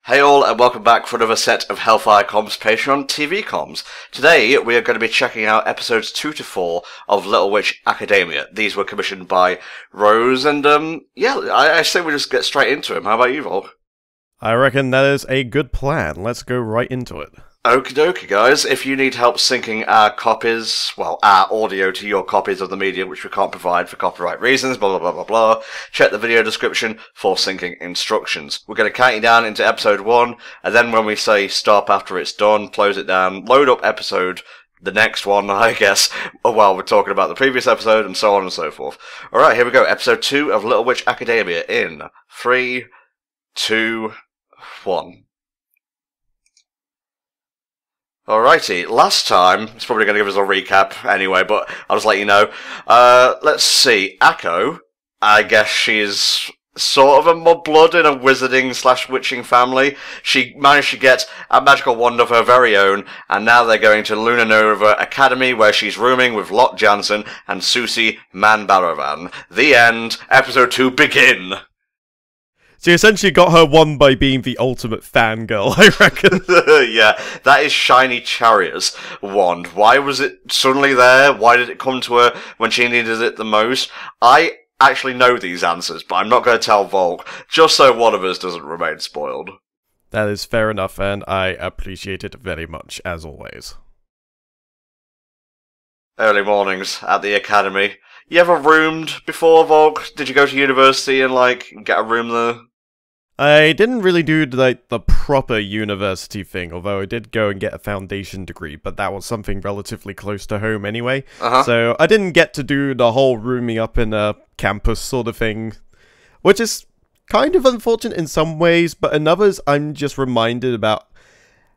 Hey all, and welcome back for another set of HellfireComms Patron TV comms. Today we are going to be checking out episodes 2 to 4 of Little Witch Academia. These were commissioned by Rose, and I say we just get straight into them. How about you, Volk? I reckon that is a good plan. Let's go right into it. Okie dokie, guys. If you need help syncing our copies, well, our audio to your copies of the media, which we can't provide for copyright reasons, blah, blah, blah, blah, blah, check the video description for syncing instructions. We're going to count you down into episode 1, and then when we say stop after it's done, close it down, load up the next one, I guess, while we're talking about the previous episode, and so on and so forth. Alright, here we go. Episode 2 of Little Witch Academia in 3, 2, 1. Alrighty, last time, it's probably going to give us a recap anyway, but I'll just let you know. Let's see, Akko, I guess she's sort of a mudblood in a wizarding/witching family. She managed to get a magical wand of her very own, and now they're going to Luna Nova Academy, where she's rooming with Lot Jansen and Susie Manbaravan. The end. Episode 2, begin! She essentially got her wand by being the ultimate fangirl, I reckon. Yeah, that is Shiny Chariot's wand. Why was it suddenly there? Why did it come to her when she needed it the most? I actually know these answers, but I'm not going to tell Volk, just so one of us doesn't remain spoiled. That is fair enough, and I appreciate it very much, as always. Early mornings at the academy. You ever roomed before, Volk? Did you go to university and, get a room there? I didn't really do, the proper university thing, although I did go and get a foundation degree, but that was something relatively close to home anyway. So I didn't get to do the whole rooming up in a campus sort of thing, which is kind of unfortunate in some ways, but in others I'm just reminded about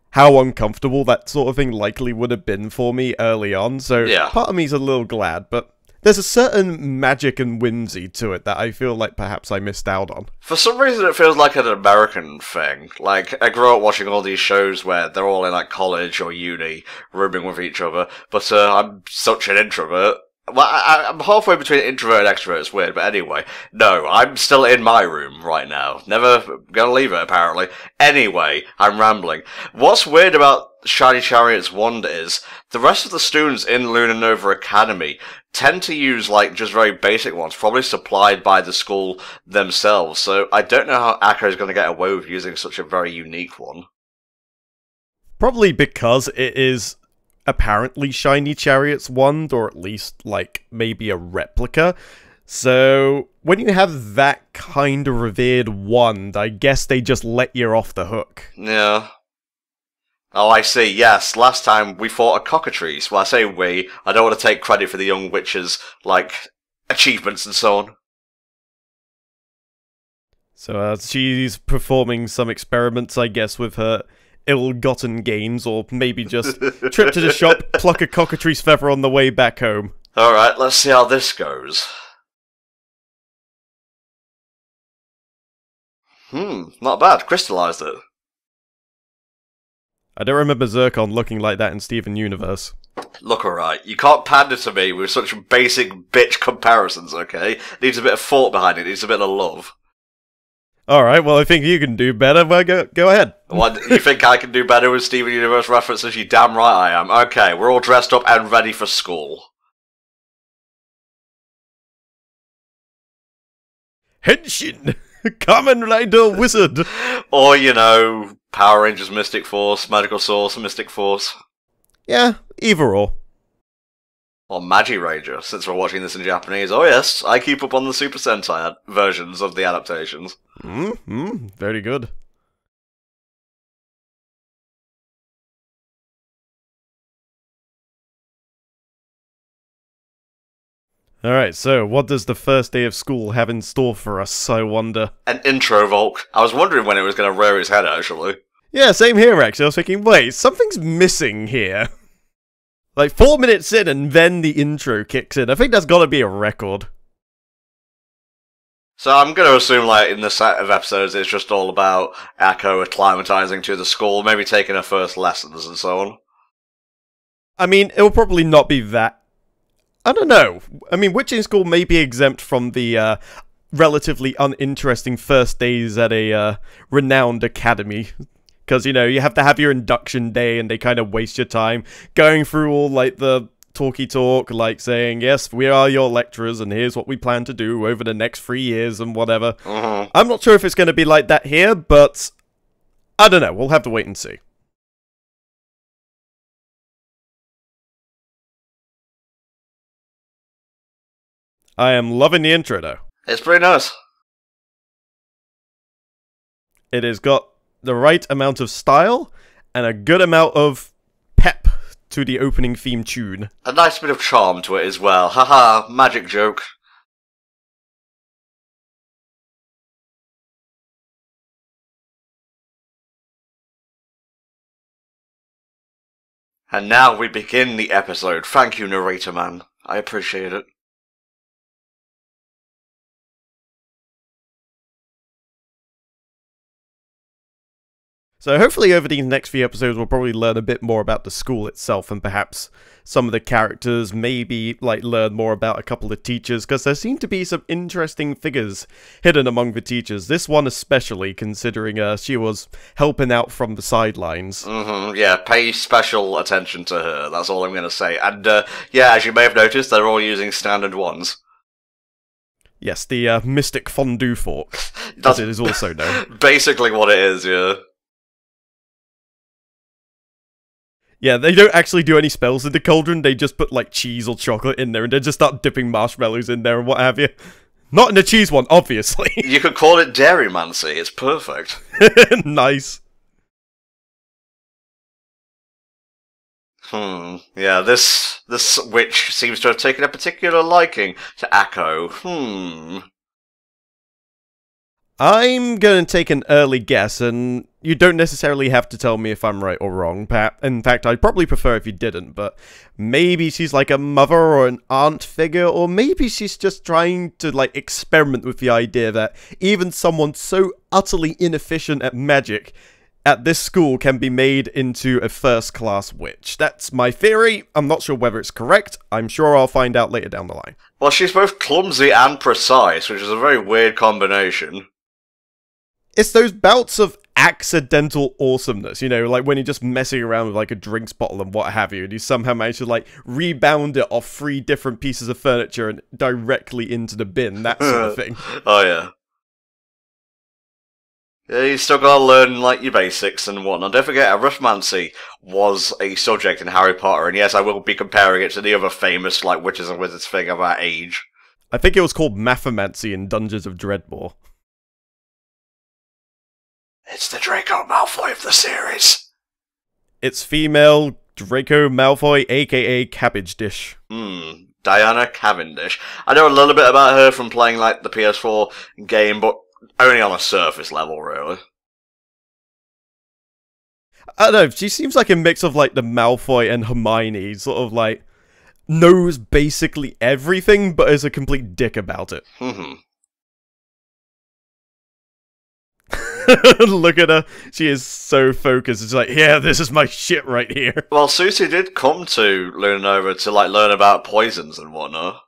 how uncomfortable that sort of thing likely would have been for me early on, so yeah. Part of me's a little glad, but there's a certain magic and whimsy to it that I feel like perhaps I missed out on. For some reason it feels like an American thing. Like, I grew up watching all these shows where they're all in, college or uni, rooming with each other, but I'm such an introvert. Well, I'm halfway between introvert and extrovert, it's weird, but anyway. No, I'm still in my room right now. Never gonna leave it, apparently. Anyway, I'm rambling. What's weird about Shiny Chariot's wand is, the rest of the students in Luna Nova Academy tend to use, just very basic ones, probably supplied by the school themselves, so I don't know how Akko is gonna get away with using such a very unique one. Probably because it is apparently Shiny Chariot's wand, or at least, maybe a replica. So, when you have that kind of revered wand, I guess they just let you off the hook. Yeah. Oh, I see, yes. Last time we fought a cockatrice. Well, I say we. I don't want to take credit for the young witch's, achievements and so on. So, she's performing some experiments, I guess, with her ill-gotten gains, or maybe just trip to the shop, pluck a cockatrice feather on the way back home. Alright, let's see how this goes. Not bad. Crystallized it. I don't remember Zircon looking like that in Steven Universe. Look alright. You can't pander to me with such basic bitch comparisons, okay? Needs a bit of thought behind it, needs a bit of love. Alright, well I think you can do better, but go ahead. What, you think I can do better with Steven Universe references? You damn right I am. Okay, we're all dressed up and ready for school. Henshin! Kamen Rider Wizard! Or, Power Rangers Mystic Force, Magical Source, Mystic Force. Yeah, either or. Or Magi Ranger, since we're watching this in Japanese. Oh yes, I keep up on the Super Sentai versions of the adaptations. Very good. Alright, so what does the first day of school have in store for us, I wonder? An intro, Volk. I was wondering when it was going to rear its head, actually. Yeah, same here, actually. I was thinking, wait, something's missing here. 4 minutes in, and then the intro kicks in. I think that's gotta be a record. So I'm going to assume, in the set of episodes, it's just all about Akko acclimatizing to the school, maybe taking her first lessons and so on. I mean, it'll probably not be that. I don't know. I mean, witching school may be exempt from the relatively uninteresting first days at a renowned academy. Because, you know, you have to have your induction day and they kind of waste your time going through all, like, the talky talk, like saying, yes, we are your lecturers and here's what we plan to do over the next 3 years and whatever. I'm not sure if it's going to be like that here, but I don't know. We'll have to wait and see. I am loving the intro, though. It's pretty nice. It has got the right amount of style and a good amount of pep to the opening theme tune. A nice bit of charm to it as well. Haha, magic joke. And now we begin the episode. Thank you, narrator man. I appreciate it. So hopefully over these next few episodes we'll probably learn a bit more about the school itself and perhaps some of the characters, maybe like learn more about a couple of teachers, because there seem to be some interesting figures hidden among the teachers. This one especially, considering she was helping out from the sidelines. Yeah, pay special attention to her, that's all I'm going to say. And yeah, as you may have noticed, they're all using standard ones. Yes, the Mystic Fondue Fork, as it is also known. Basically what it is, yeah. Yeah, they don't actually do any spells in the cauldron, they just put like cheese or chocolate in there and then just start dipping marshmallows in there and what have you. Not in the cheese one, obviously. You could call it Dairymancy, it's perfect. Nice. Yeah, this witch seems to have taken a particular liking to Akko. I'm going to take an early guess, and you don't necessarily have to tell me if I'm right or wrong, Pat. In fact, I'd probably prefer if you didn't, but maybe she's like a mother or an aunt figure, or maybe she's just trying to, like, experiment with the idea that even someone so utterly inefficient at magic at this school can be made into a first-class witch. That's my theory. I'm not sure whether it's correct. I'm sure I'll find out later down the line. Well, she's both clumsy and precise, which is a very weird combination. It's those bouts of accidental awesomeness, you know, like when you're just messing around with like a drinks bottle and what have you, and you somehow manage to like rebound it off 3 different pieces of furniture and directly into the bin, that sort of thing. Oh yeah. Yeah, you still gotta learn like your basics and whatnot. Don't forget, arithmancy was a subject in Harry Potter, and yes, I will be comparing it to the other famous like witches and wizards thing of our age. I think it was called Mathomancy in Dungeons of Dreadmore. It's the Draco Malfoy of the series. It's female Draco Malfoy, aka Cabbage Dish. Diana Cavendish. I know a little bit about her from playing like the PS4 game, but only on a surface level, really. I don't know, she seems like a mix of like the Malfoy and Hermione, sort of like knows basically everything, but is a complete dick about it. Look at her. She is so focused. It's like, yeah, this is my shit right here. Well, Susie did come to Lunova to, like, learn about poisons and whatnot.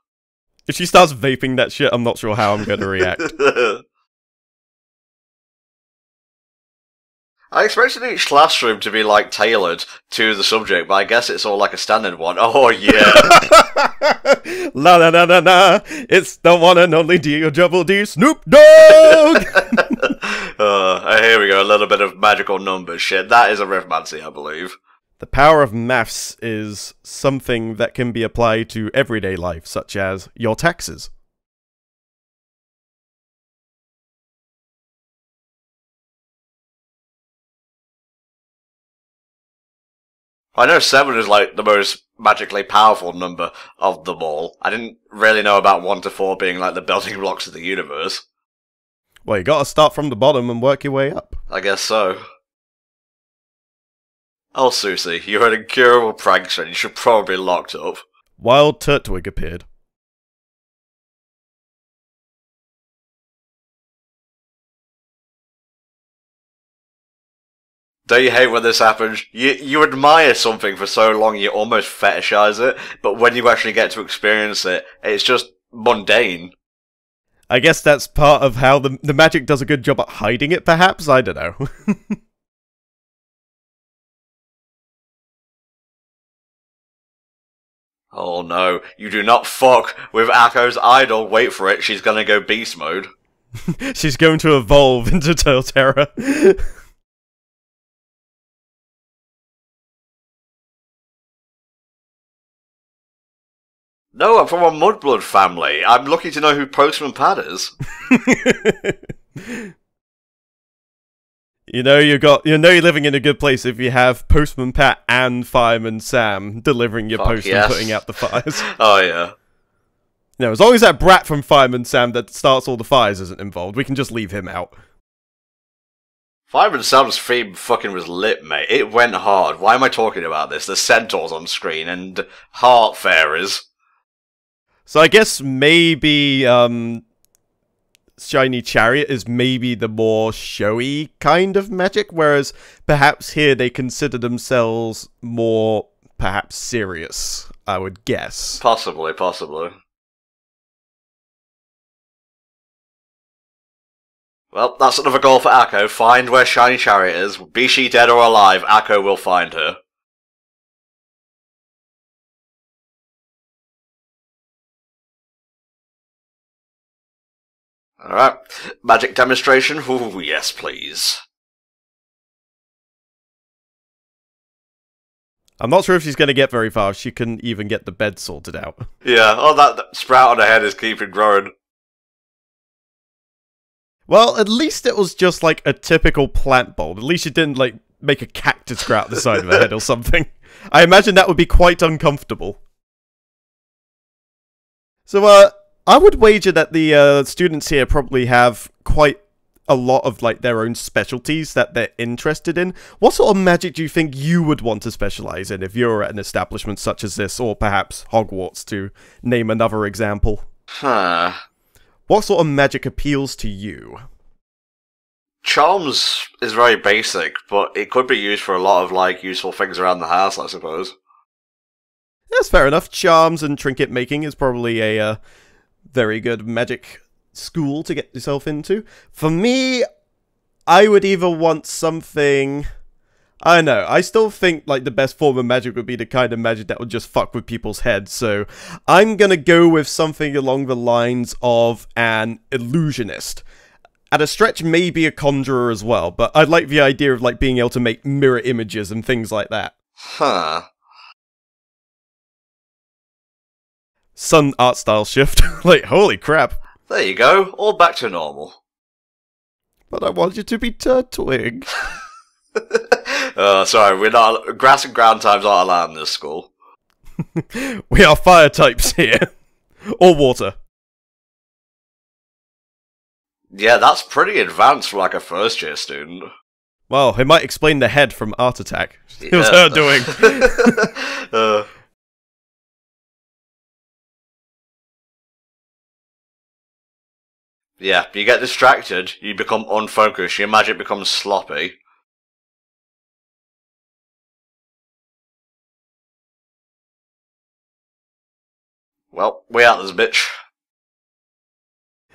If she starts vaping that shit, I'm not sure how I'm going to react. I expected each classroom to be, like, tailored to the subject, but I guess it's all like a standard one. Oh, yeah. La la la la la. It's the one and only D-O-double-D Snoop Dogg! Here we go, a little bit of magical numbers shit. That is arithmancy, I believe. The power of maths is something that can be applied to everyday life, such as your taxes. I know 7 is like the most magically powerful number of them all. I didn't really know about 1 to 4 being like the building blocks of the universe. Well, you gotta start from the bottom and work your way up. I guess so. Oh, Susie, you're an incurable prankster and you should probably be locked up. Wild Turtwig appeared. Don't you hate when this happens? You admire something for so long you almost fetishize it, but when you actually get to experience it, it's just mundane. I guess that's part of how the magic does a good job at hiding it, perhaps? I don't know. Oh no, you do not fuck with Akko's idol. Wait for it, she's gonna go beast mode. She's going to evolve into Torterra. No, I'm from a Mudblood family. I'm lucky to know who Postman Pat is. you're living in a good place if you have Postman Pat and Fireman Sam delivering your post and putting out the fires. Oh yeah. As long as that brat from Fireman Sam that starts all the fires isn't involved, we can just leave him out. Fireman Sam's theme fucking was lit, mate. It went hard. Why am I talking about this? There's centaurs on screen and heart fairies. So I guess maybe Shiny Chariot is maybe the more showy kind of magic, whereas perhaps here they consider themselves more, perhaps, serious, I would guess. Possibly. Well, that's another goal for Akko. Find where Shiny Chariot is. Be she dead or alive, Akko will find her. Alright. Magic demonstration? Ooh, yes, please. I'm not sure if she's going to get very far if she couldn't even get the bed sorted out. Yeah, that sprout on her head is keeping growing. Well, at least it was just like a typical plant bulb. At least she didn't, like, make a cactus grow out the side of her head or something. I imagine that would be quite uncomfortable. So, I would wager that the students here probably have quite a lot of like their own specialties that they're interested in. What sort of magic do you think you would want to specialize in if you're at an establishment such as this, or perhaps Hogwarts, to name another example? What sort of magic appeals to you? Charms is very basic, but it could be used for a lot of like useful things around the house, I suppose. That's fair enough. Charms and trinket making is probably a very good magic school to get yourself into. For me, I would either want something... I don't know, I still think like the best form of magic would be the kind of magic that would just fuck with people's heads, so I'm gonna go with something along the lines of an illusionist. At a stretch, maybe a conjurer as well, but I'd like the idea of like being able to make mirror images and things like that. Sun art style shift. Like, holy crap. There you go, all back to normal. But I want you to be Turtwig. Sorry, we're not... Grass and ground types aren't allowed in this school. We are fire types here. Or water. Yeah, that's pretty advanced for like a first year student. Well, it might explain the head from Art Attack. It was her doing. Yeah, you get distracted, you become unfocused, your magic becomes sloppy. Well, we out this bitch.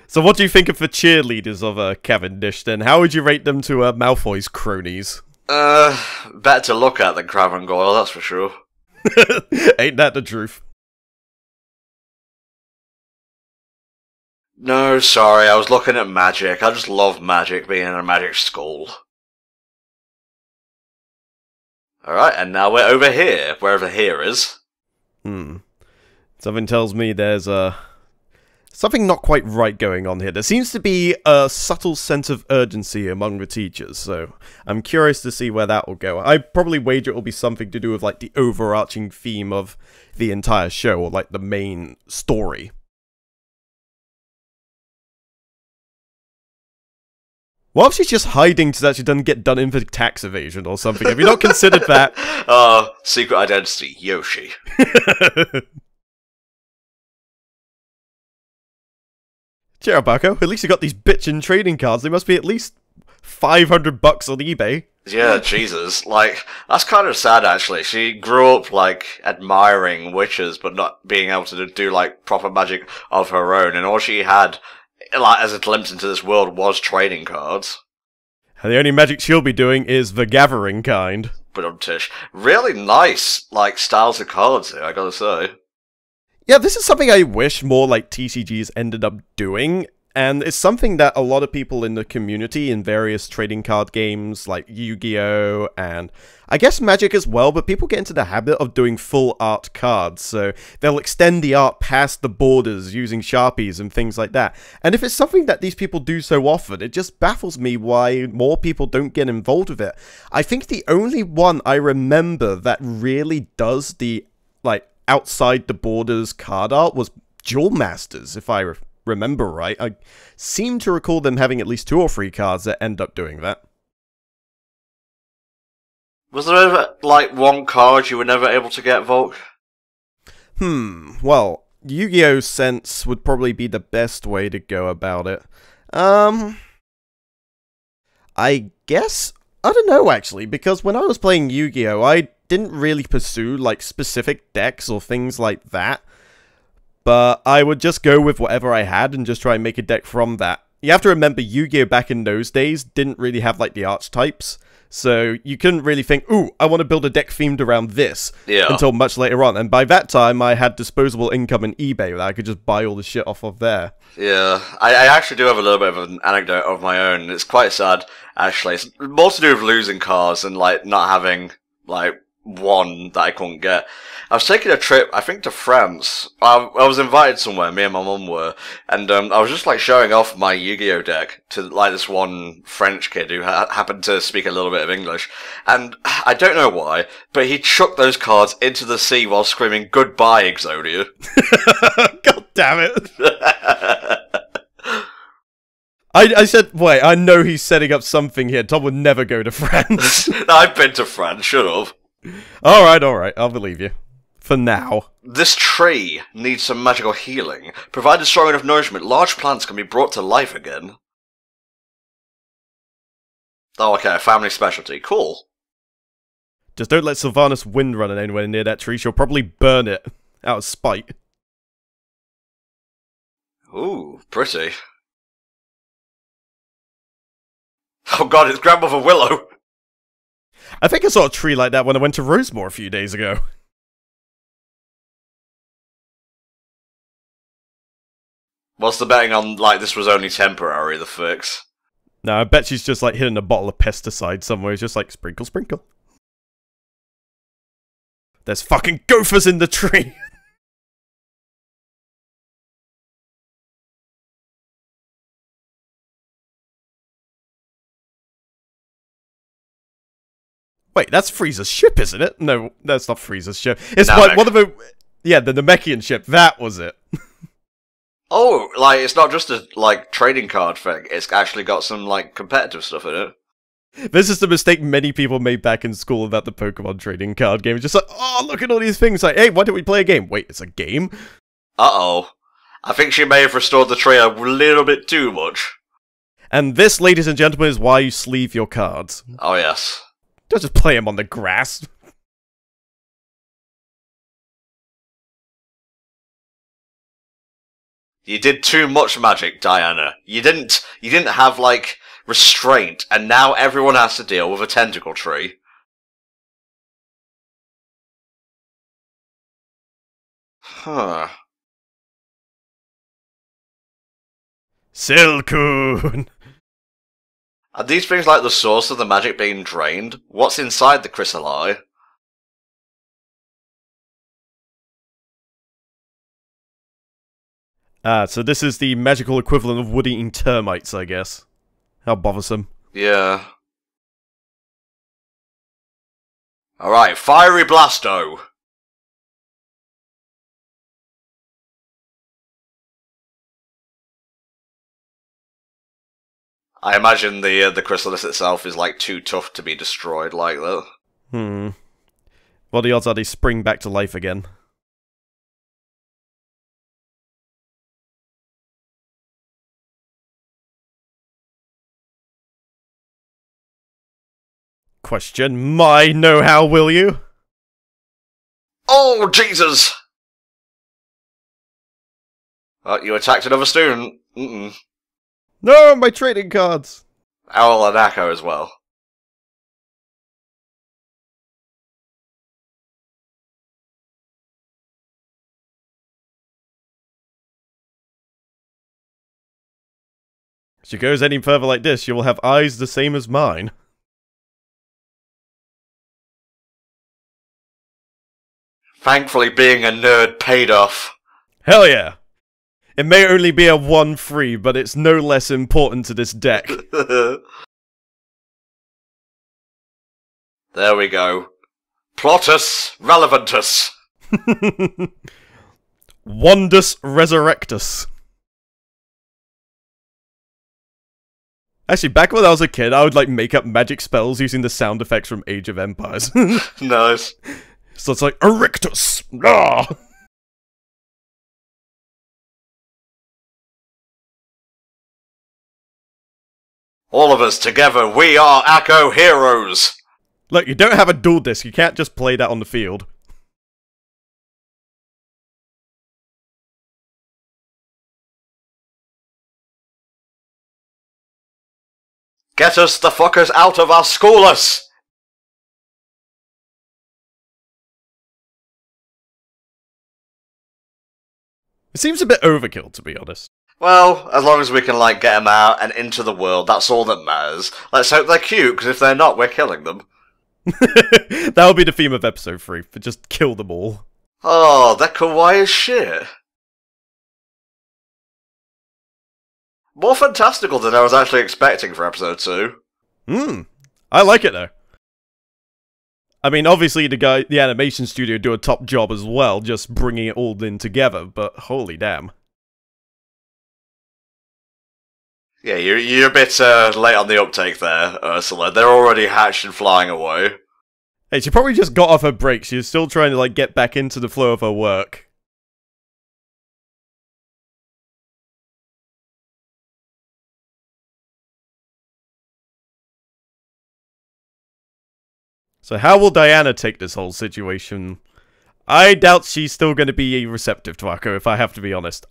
So what do you think of the cheerleaders of Cavendish then? How would you rate them to Malfoy's cronies? Better to look at than Crabbe and Goyle, that's for sure. Ain't that the truth? No, sorry, I was looking at magic. I just love magic, being in a magic school. Alright, and now we're over here, wherever here is. Something tells me there's something not quite right going on here. There seems to be a subtle sense of urgency among the teachers, so I'm curious to see where that will go. I'd probably wager it will be something to do with like the overarching theme of the entire show, or like the main story. What if she's just hiding so that she doesn't get done in for tax evasion or something? Have you not considered that? Secret identity, Yoshi. Cheer up, Akko. At least you got these bitchin' trading cards. They must be at least $500 on eBay. Yeah, Jesus. Like, that's kind of sad, actually. She grew up, like, admiring witches, but not being able to do, like, proper magic of her own, and all she had like, as a glimpse into this world, was trading cards. And the only magic she'll be doing is the gathering kind. But Tish, really nice, like, styles of cards here, I gotta say. Yeah, this is something I wish more, like, TCGs ended up doing. And it's something that a lot of people in the community in various trading card games like Yu-Gi-Oh! And I guess Magic as well, but people get into the habit of doing full art cards, so they'll extend the art past the borders using Sharpies and things like that. And if it's something that these people do so often, it just baffles me why more people don't get involved with it. I think the only one I remember that really does the, like, outside the borders card art was Duel Masters, if I remember right. I seem to recall them having at least 2 or 3 cards that end up doing that. Was there ever, like, one card you were never able to get, Volk? Well, Yu-Gi-Oh! Sense would probably be the best way to go about it. I guess, I don't know actually, because when I was playing Yu-Gi-Oh! I didn't really pursue, like, specific decks or things like that. But I would just go with whatever I had and just try and make a deck from that. You have to remember, Yu-Gi-Oh! Back in those days didn't really have, like, the archetypes. So you couldn't really think, ooh, I want to build a deck themed around this. Yeah. Until much later on. And by that time, I had disposable income in eBay that I could just buy all the shit off of there. Yeah. I actually do have a little bit of an anecdote of my own. It's quite sad, actually. It's more to do with losing cards and, like, not having, like, one that I couldn't get. I was taking a trip, I think, to France. I was invited somewhere, me and my mum were, and I was just, like, showing off my Yu-Gi-Oh! Deck to, like, this one French kid who happened to speak a little bit of English. And I don't know why, but he chucked those cards into the sea while screaming, "Goodbye, Exodia." God damn it. I said, wait, I know he's setting up something here. Tom would never go to France. I've been to France, shut up. Alright, I'll believe you. For now. This tree needs some magical healing. Provided strong enough nourishment, large plants can be brought to life again. Oh, okay, a family specialty. Cool. Just don't let Sylvanas Wind run anywhere near that tree. She'll probably burn it. Out of spite. Ooh, pretty. Oh god, it's Grandmother Willow! I think I saw a tree like that when I went to Rosemore a few days ago. What's the betting on, like, this was only temporary, the fix? No, I bet she's just, like, hidden a bottle of pesticide somewhere. It's just like, sprinkle, sprinkle. There's fucking gophers in the tree! Wait, that's Frieza's ship, isn't it? No, that's not Frieza's ship. It's like one of the... Yeah, the Namekian ship. That was it. Oh, like, it's not just a, like, trading card thing. It's actually got some, like, competitive stuff in it. This is the mistake many people made back in school about the Pokemon trading card game. It's just like, oh, look at all these things. Like, hey, why don't we play a game? Wait, it's a game? Uh-oh. I think she may have restored the tree a little bit too much. And this, ladies and gentlemen, is why you sleeve your cards. Oh, yes. Don't just play them on the grass. You did too much magic, Diana. You didn't have, like, restraint, and now everyone has to deal with a tentacle tree. Huh. Silcoon! Are these things like the source of the magic being drained? What's inside the chrysalli? Ah, so this is the magical equivalent of wood-eating termites, I guess. How bothersome. Yeah. Alright, Fiery Blasto! I imagine the chrysalis itself is, like, too tough to be destroyed like that. Well, the odds are they spring back to life again. Question my know-how, will you? Oh, Jesus! Oh, you attacked another student. No, my trading cards! Owl and Akko as well. If she goes any further like this, she will have eyes the same as mine. Thankfully, being a nerd paid off. Hell yeah! It may only be a 1-3, but it's no less important to this deck. There we go. Plotus Relevantus. Wondus Resurrectus. Actually, back when I was a kid, I would like make up magic spells using the sound effects from Age of Empires. Nice. So it's like, Erictus! Ah! All of us together, we are Akko heroes! Look, you don't have a dual disc, you can't just play that on the field. Get us the fuckers out of our schoolers! It seems a bit overkill, to be honest. Well, as long as we can, like, get them out and into the world, that's all that matters. Let's hope they're cute, because if they're not, we're killing them. That'll be the theme of episode 3, but just kill them all. Oh, they're kawaii as shit. More fantastical than I was actually expecting for episode 2. I like it though. I mean, obviously the animation studio do a top job as well, just bringing it all in together, but holy damn. Yeah, you're a bit late on the uptake there, Ursula. They're already hatched and flying away. Hey, she probably just got off her break. She was still trying to, like, get back into the flow of her work. So how will Diana take this whole situation? I doubt she's still going to be receptive to Akko, if I have to be honest.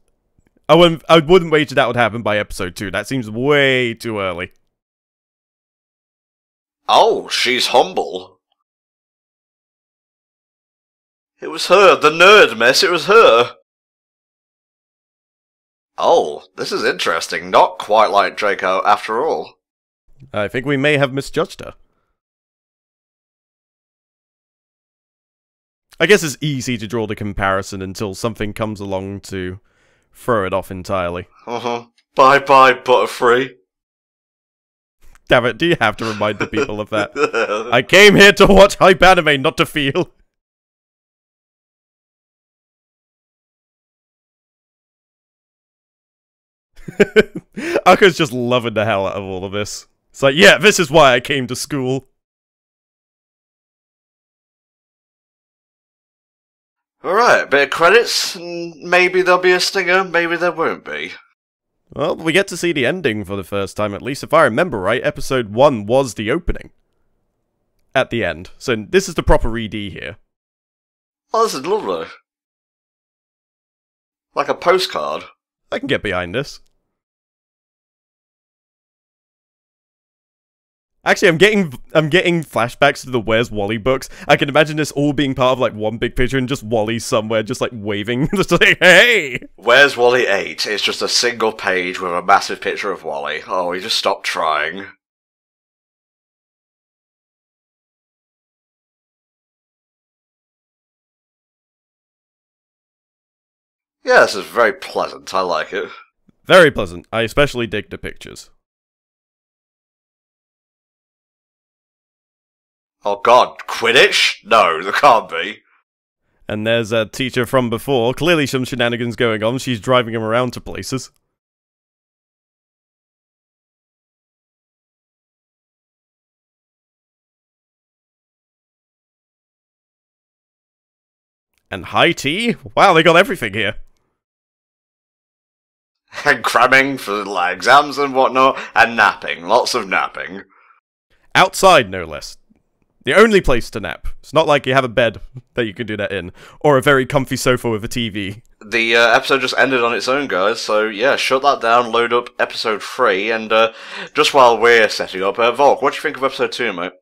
I wouldn't wager that would happen by episode 2. That seems way too early. Oh, she's humble. It was her, the nerd miss, it was her. Oh, this is interesting. Not quite like Draco after all. I think we may have misjudged her. I guess it's easy to draw the comparison until something comes along to throw it off entirely. Bye-bye, Butterfree. Damn it, do you have to remind the people of that? I came here to watch hype anime, not to feel. Akko's just loving the hell out of all of this. It's like, yeah, this is why I came to school. Alright, bit of credits, and maybe there'll be a stinger, maybe there won't be. Well, we get to see the ending for the first time, at least if I remember right, episode 1 was the opening. At the end. So this is the proper ED here. Oh, this is lovely. Like a postcard. I can get behind this. Actually, I'm getting flashbacks to the Where's Wally books. I can imagine this all being part of like one big picture and just Wally somewhere just like waving. Just like, hey! Where's Wally 8? It's just a single page with a massive picture of Wally. Oh, he just stopped trying. Yeah, this is very pleasant. I like it. Very pleasant. I especially dig the pictures. Oh god, Quidditch? No, there can't be. And there's a teacher from before. Clearly some shenanigans going on. She's driving him around to places. And high tea? Wow, they got everything here. And cramming for like, exams and whatnot, and napping. Lots of napping. Outside, no less. The only place to nap. It's not like you have a bed that you can do that in, or a very comfy sofa with a TV. The episode just ended on its own, guys, so yeah, shut that down, load up episode 3, and just while we're setting up, Volk, what do you think of episode 2, mate?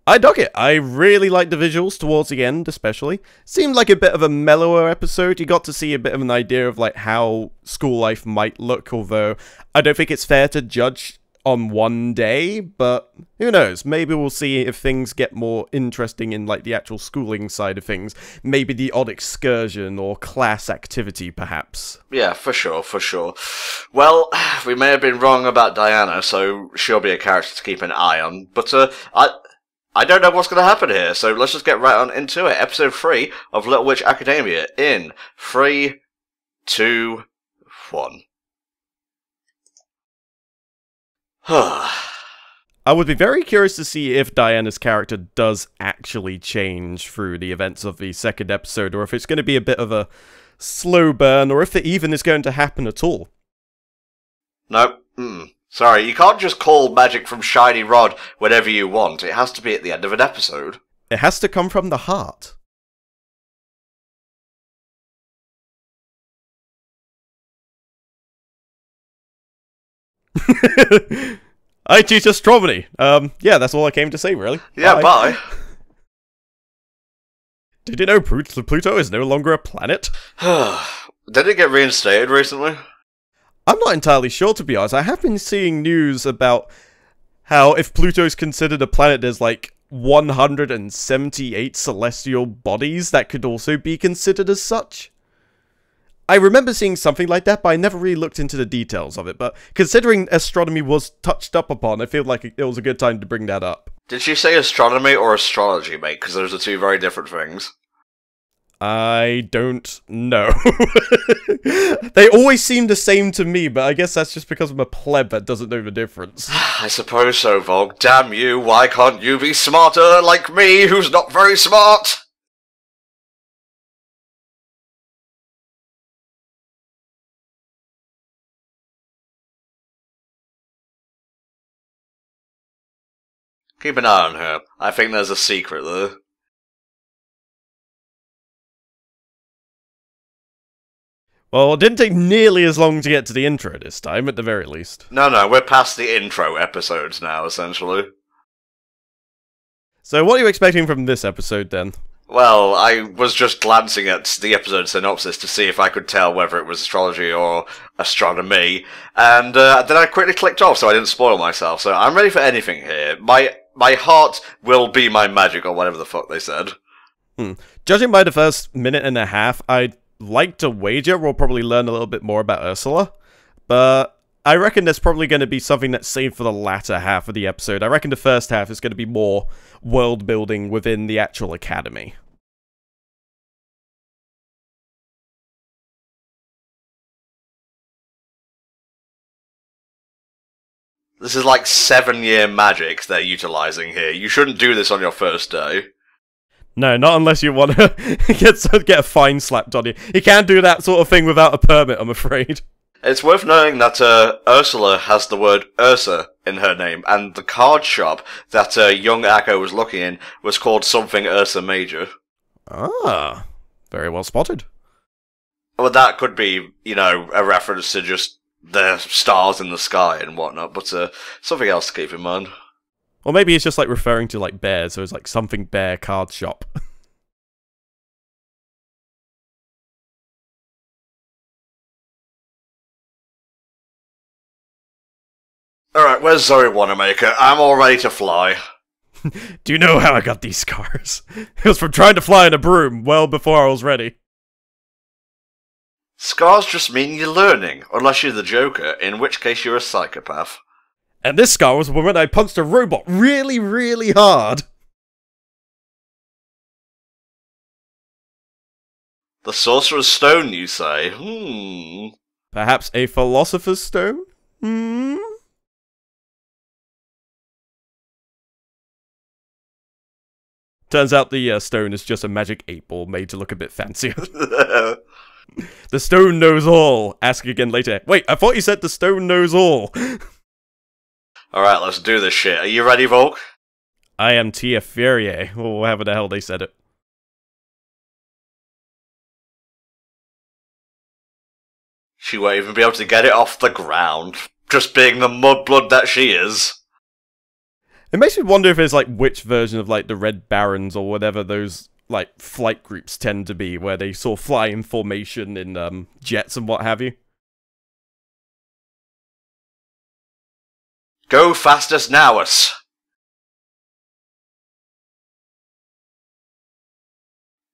I dug it. I really liked the visuals towards the end, especially. Seemed like a bit of a mellower episode. You got to see a bit of an idea of like how school life might look, although I don't think it's fair to judge on one day, but who knows? Maybe we'll see if things get more interesting in like the actual schooling side of things. Maybe the odd excursion or class activity, perhaps. Yeah, for sure, for sure. Well, we may have been wrong about Diana, so she'll be a character to keep an eye on, but I don't know what's going to happen here, so let's just get right on into it. Episode 3 of Little Witch Academia in 3, 2, 1. I would be very curious to see if Diana's character does actually change through the events of the second episode, or if it's going to be a bit of a slow burn, or if it even is going to happen at all. Nope. Sorry, you can't just call magic from Shiny Rod whenever you want. It has to be at the end of an episode. It has to come from the heart. I teach astronomy. Yeah, that's all I came to say, really. Yeah, bye. Did you know Pluto is no longer a planet? Did it get reinstated recently? I'm not entirely sure, to be honest. I have been seeing news about how if Pluto is considered a planet, there's like 178 celestial bodies that could also be considered as such. I remember seeing something like that, but I never really looked into the details of it. But considering astronomy was touched up upon, I feel like it was a good time to bring that up. Did she say astronomy or astrology, mate? Because those are two very different things. I don't know. They always seem the same to me, but I guess that's just because I'm a pleb that doesn't know the difference. I suppose so, Volk. Damn you, why can't you be smarter like me, who's not very smart? Keep an eye on her. I think there's a secret there. Well, it didn't take nearly as long to get to the intro this time, at the very least. No, we're past the intro episodes now, essentially. So what are you expecting from this episode, then? Well, I was just glancing at the episode synopsis to see if I could tell whether it was astrology or astronomy, and then I quickly clicked off so I didn't spoil myself, so I'm ready for anything here. My heart will be my magic, or whatever the fuck they said. Judging by the first minute and a half, I'd like to wager we'll probably learn a little bit more about Ursula, but I reckon there's probably going to be something that's saved for the latter half of the episode. I reckon the first half is going to be more world building within the actual academy. This is like 7-year magic they're utilizing here. You shouldn't do this on your first day. No, not unless you want to get a fine slapped on you. You can't do that sort of thing without a permit, I'm afraid. It's worth noting that Ursula has the word Ursa in her name, and the card shop that young Akko was looking in was called something Ursa Major. Ah, very well spotted. Well, that could be, you know, a reference to just the stars in the sky and whatnot, but something else to keep in mind. Or maybe it's just like referring to like bears, so it's like something bear card shop. Alright, where's Zoe Wanamaker? I'm all ready to fly. Do you know how I got these scars? It was from trying to fly in a broom well before I was ready. Scars just mean you're learning, unless you're the Joker, in which case you're a psychopath. And this scar was when I punched a robot really, really hard. The Sorcerer's Stone, you say? Perhaps a Philosopher's Stone? Turns out the stone is just a magic 8-ball made to look a bit fancier. The stone knows all. Ask again later. Wait, I thought you said the stone knows all. Alright, let's do this shit. Are you ready, Volk? I am Tia Furie, or whatever the hell they said it. She won't even be able to get it off the ground, just being the mudblood that she is. It makes me wonder if it's like which version of like the Red Barons or whatever those like flight groups tend to be, where they sort of fly in formation in jets and what have you. Go fastest nowest.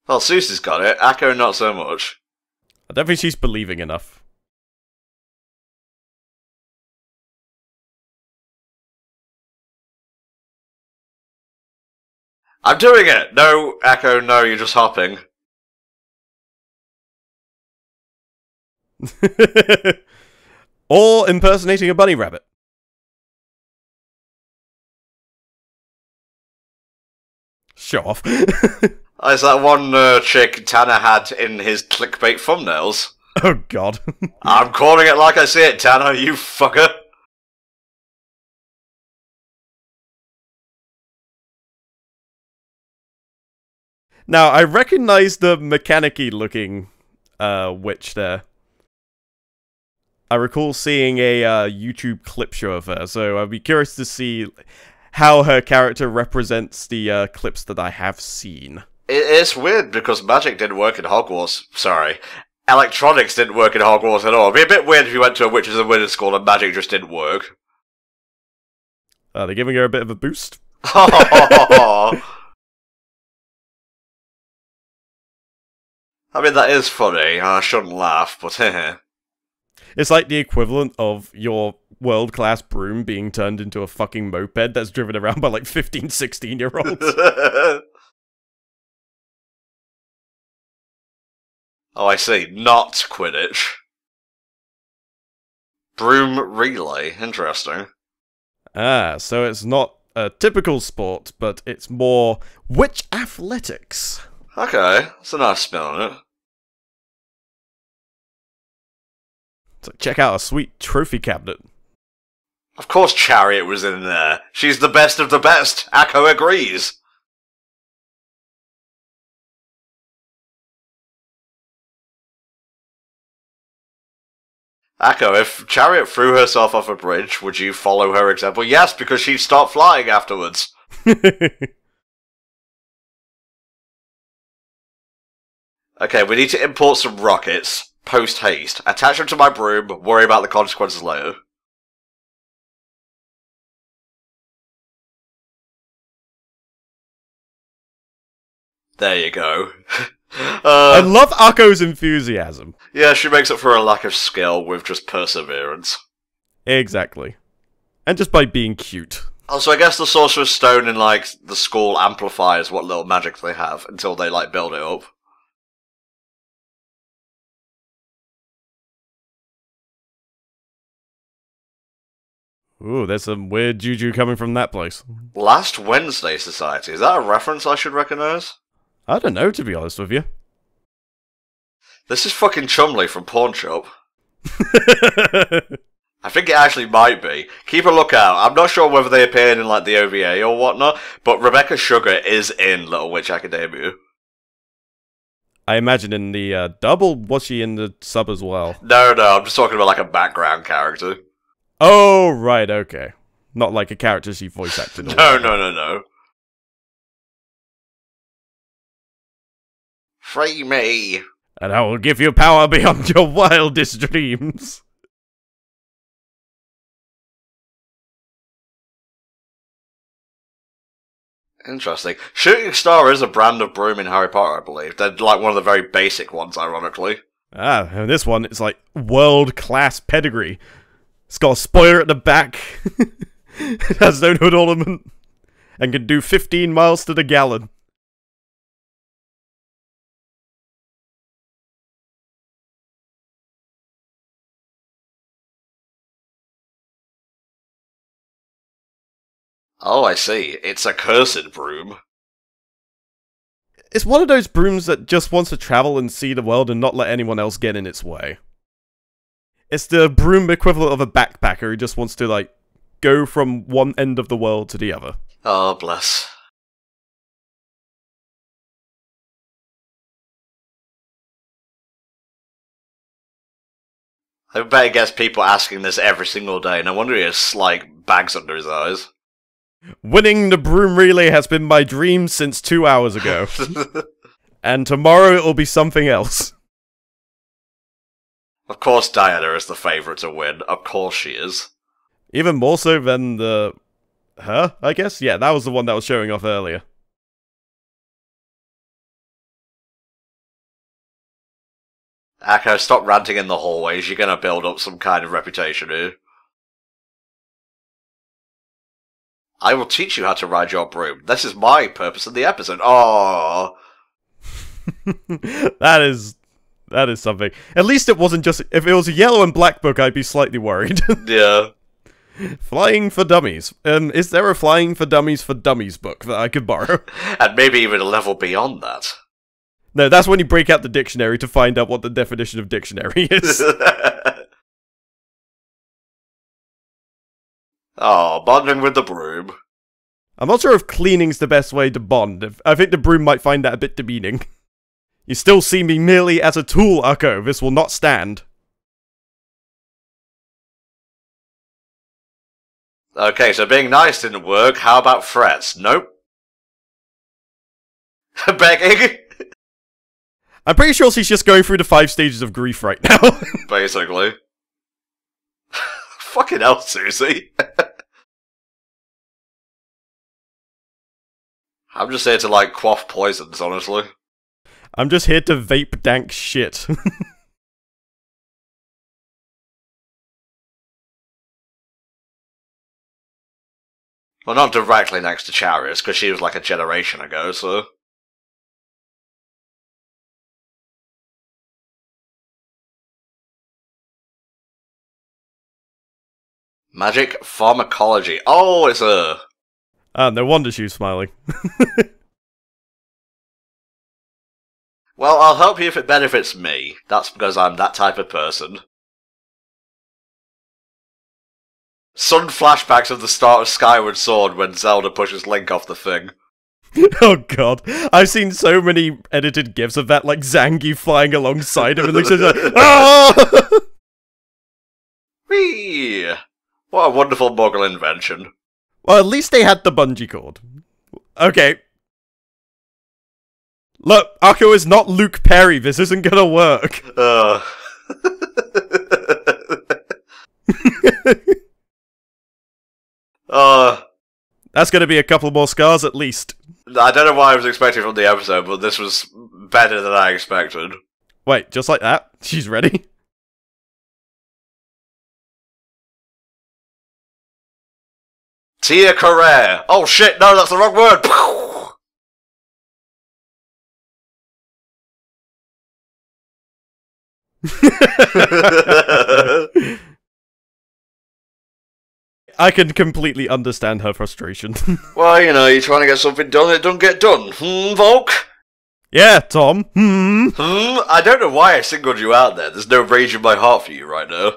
Well, Susie's got it, Akko not so much. I don't think she's believing enough. I'm doing it! No, Akko, no, you're just hopping. Or impersonating a bunny rabbit. Show off. It's that one chick Tanner had in his clickbait thumbnails. Oh god. I'm calling it like I see it, Tanner, you fucker. Now, I recognize the mechanic-y looking witch there. I recall seeing a YouTube clip show of her, so I'd be curious to see how her character represents the clips that I have seen. It's weird because magic didn't work in Hogwarts. Sorry. Electronics didn't work in Hogwarts at all. It'd be a bit weird if you went to a Witches and Wizards school and magic just didn't work. Are they giving her a bit of a boost? I mean, that is funny. I shouldn't laugh, but It's like the equivalent of your world-class broom being turned into a fucking moped that's driven around by like 15, 16-year-olds. Oh, I see. Not Quidditch. Broom relay. Interesting. Ah, so it's not a typical sport, but it's more witch athletics. Okay, that's a nice spin on it. So check out a sweet trophy cabinet. Of course Chariot was in there. She's the best of the best. Akko agrees. Akko, if Chariot threw herself off a bridge, would you follow her example? Yes, because she'd start flying afterwards. Okay, we need to import some rockets. Post-haste. Attach them to my broom, worry about the consequences later. There you go. I love Akko's enthusiasm. Yeah, she makes up for a lack of skill with just perseverance. Exactly. And just by being cute. Also, I guess the Sorcerer's Stone in, like, the school amplifies what little magic they have until they, like, build it up. Ooh, there's some weird juju coming from that place. Last Wednesday Society. Is that a reference I should recognise? I don't know, to be honest with you. This is fucking Chumley from Pawn Shop. I think it actually might be. Keep a lookout. I'm not sure whether they appeared in, like, the OVA or whatnot, but Rebecca Sugar is in Little Witch Academia. I imagine in the double, was she in the sub as well? No, I'm just talking about, like, a background character. Oh, right, okay. Not like a character she voice acted. No. Free me! And I will give you power beyond your wildest dreams. Interesting. Shooting Star is a brand of broom in Harry Potter, I believe. They're like one of the very basic ones, ironically. Ah, and this one, it's like world-class pedigree. It's got a spoiler at the back. It has no hood ornament. And can do 15 miles to the gallon. Oh, I see. It's a cursed broom. It's one of those brooms that just wants to travel and see the world and not let anyone else get in its way. It's the broom equivalent of a backpacker who just wants to, like, go from one end of the world to the other. Oh, bless. I bet he gets people asking this every single day, no wonder he has, like, bags under his eyes. Winning the broom relay has been my dream since 2 hours ago. And tomorrow it'll be something else. Of course Diana is the favourite to win. Of course she is. Even more so than the... her, I guess? Yeah, that was the one that was showing off earlier. Akko, stop ranting in the hallways. You're gonna build up some kind of reputation here. I will teach you how to ride your broom. This is my purpose in the episode. Oh, That is something. At least it wasn't just... if it was a yellow and black book, I'd be slightly worried. yeah. Flying for Dummies. Is there a Flying for Dummies book that I could borrow? And maybe even a level beyond that. No, that's when you break out the dictionary to find out what the definition of dictionary is. Oh, bonding with the broom. I'm not sure if cleaning's the best way to bond. I think the broom might find that a bit demeaning. You still see me merely as a tool, Akko. This will not stand. Okay, so being nice didn't work. How about threats? Nope. Begging? I'm pretty sure she's just going through the 5 stages of grief right now. Basically. Fucking hell, Susie. I'm just here to, like, quaff poisons, honestly. I'm just here to vape dank shit. Well, not directly next to Charius, because she was like a generation ago, so... Magic pharmacology. Oh, it's a... Ah, no wonder she was smiling. Well, I'll help you if it benefits me. That's because I'm that type of person. Sudden flashbacks of the start of Skyward Sword when Zelda pushes Link off the thing. Oh god, I've seen so many edited gifs of that, like Zangief flying alongside him and looks like, ah! Whee! What a wonderful Muggle invention. Well, at least they had the bungee cord. Okay. Look, Akko is not Luke Perry, this isn't gonna work. That's gonna be a couple more scars at least. I don't know what I was expecting from the episode, but this was better than I expected. Wait, just like that? She's ready? Tia Carrere. Oh shit, no, that's the wrong word. I can completely understand her frustration. Well, you know, you're trying to get something done, it don't get done. Volk? Yeah, Tom. I don't know why I singled you out there. There's no rage in my heart for you right now.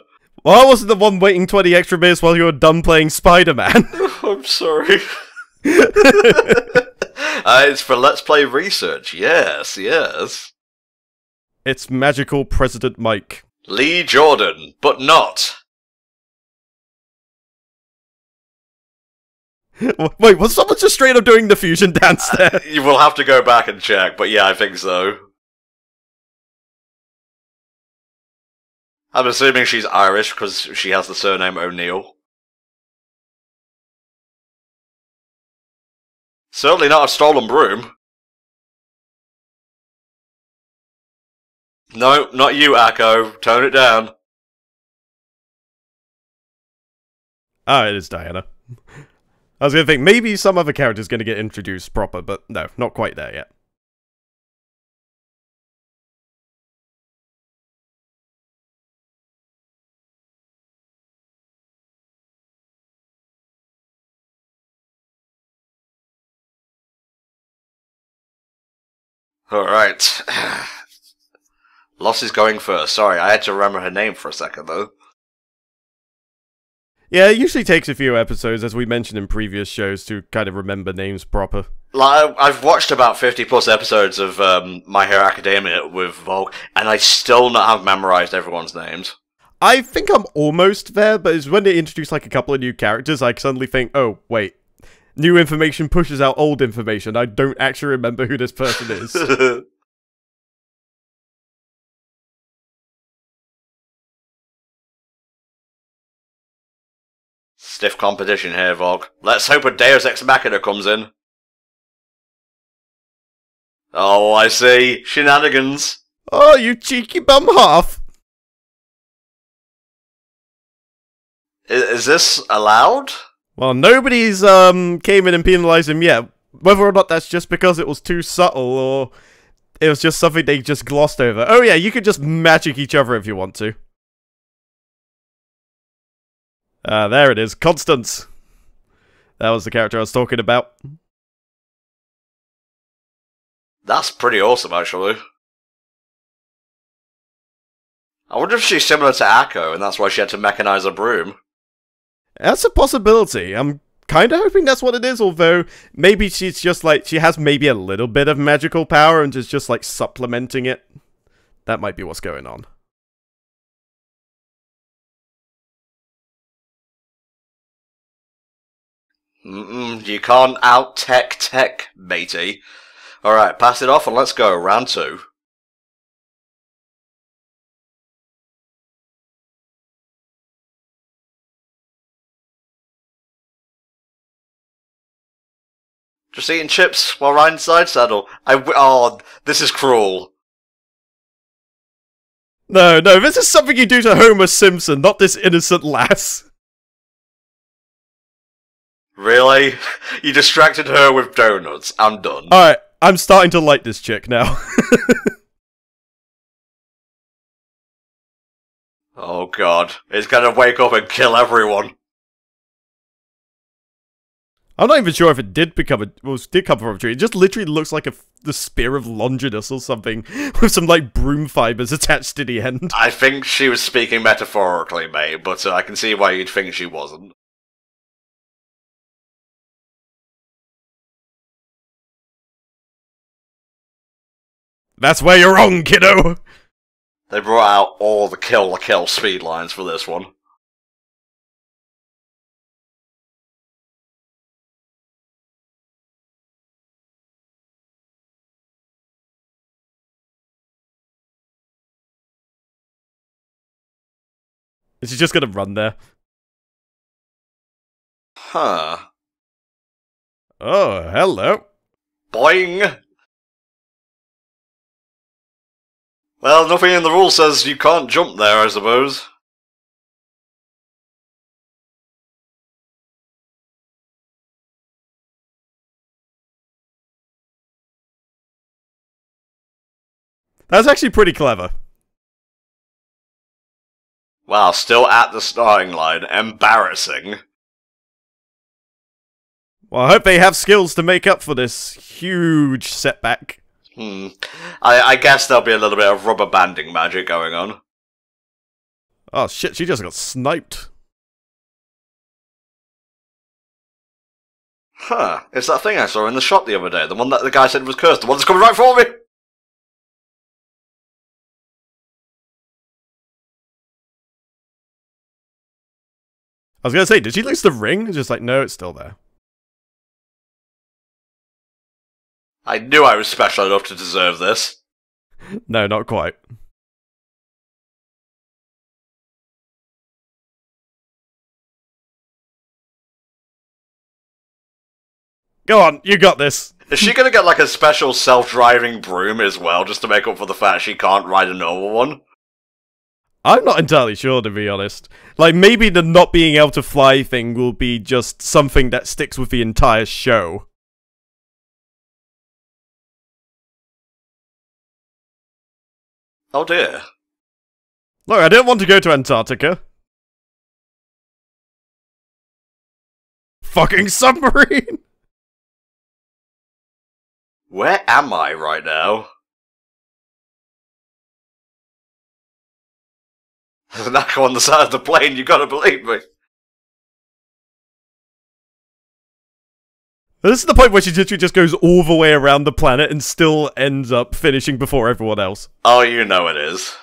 Well, I wasn't the one waiting 20 extra minutes while you were done playing Spider-Man. I'm sorry. It's for Let's Play Research. Yes, yes. It's Magical President Mike. Lee Jordan, but not. Wait, was someone just straight up doing the fusion dance there? You will have to go back and check, but yeah, I think so. I'm assuming she's Irish because she has the surname O'Neill. Certainly not a stolen broom. No, not you, Akko. Tone it down. Ah, it is Diana. I was gonna think maybe some other character's gonna get introduced proper, but no, not quite there yet. Alright. Loss is going first. Sorry, I had to remember her name for a second, though. Yeah, it usually takes a few episodes, as we mentioned in previous shows, to kind of remember names proper. Like, I've watched about 50 plus episodes of My Hero Academia with Volk, and I still not have memorized everyone's names. I think I'm almost there, but it's when they introduce like a couple of new characters, I suddenly think, oh, wait. New information pushes out old information. I don't actually remember who this person is. Stiff competition here, Vog. Let's hope a Deus Ex Machina comes in. Oh, I see. Shenanigans. Oh, you cheeky bum half. Is this allowed? Well, nobody's came in and penalized him yet. Whether or not that's just because it was too subtle, or it was just something they just glossed over. Oh yeah, you could just magic each other if you want to. There it is. Constance. That was the character I was talking about. That's pretty awesome, actually. I wonder if she's similar to Akko, and that's why she had to mechanize a broom. That's a possibility. I'm kind of hoping that's what it is, although maybe she's just like, she has maybe a little bit of magical power and is just like supplementing it. That might be what's going on. You can't out-tech, matey. Alright, pass it off and let's go, round 2. Just eating chips while riding side saddle. Oh, this is cruel. No, this is something you do to Homer Simpson, not this innocent lass. Really? You distracted her with donuts. I'm done. Alright, I'm starting to like this chick now. Oh god, it's gonna wake up and kill everyone. I'm not even sure if it did come from a tree. It just literally looks like the spear of Longinus or something, with some like broom fibers attached to the end. I think she was speaking metaphorically, mate, but I can see why you'd think she wasn't. That's where you're wrong, kiddo! They brought out all the kill speed lines for this one. Is she just gonna run there? Huh. Oh, hello. Boing! Well, nothing in the rule says you can't jump there, I suppose. That's actually pretty clever. Wow, still at the starting line. Embarrassing. Well, I hope they have skills to make up for this huge setback. I guess there'll be a little bit of rubber banding magic going on. Oh shit, she just got sniped. Huh, it's that thing I saw in the shop the other day, the one that the guy said was cursed, the one that's coming right for me! I was gonna say, did she lose the ring? Just like, no, it's still there. I knew I was special enough to deserve this. No, not quite. Go on, you got this. Is she gonna get like a special self-driving broom as well, just to make up for the fact she can't ride a normal one? I'm not entirely sure, to be honest. Like, maybe the not being able to fly thing will be just something that sticks with the entire show. Oh dear. Look, I didn't want to go to Antarctica. Fucking submarine! Where am I right now? There's an echo on the side of the plane, you gotta believe me. This is the point where she literally just goes all the way around the planet and still ends up finishing before everyone else. Oh, you know it is.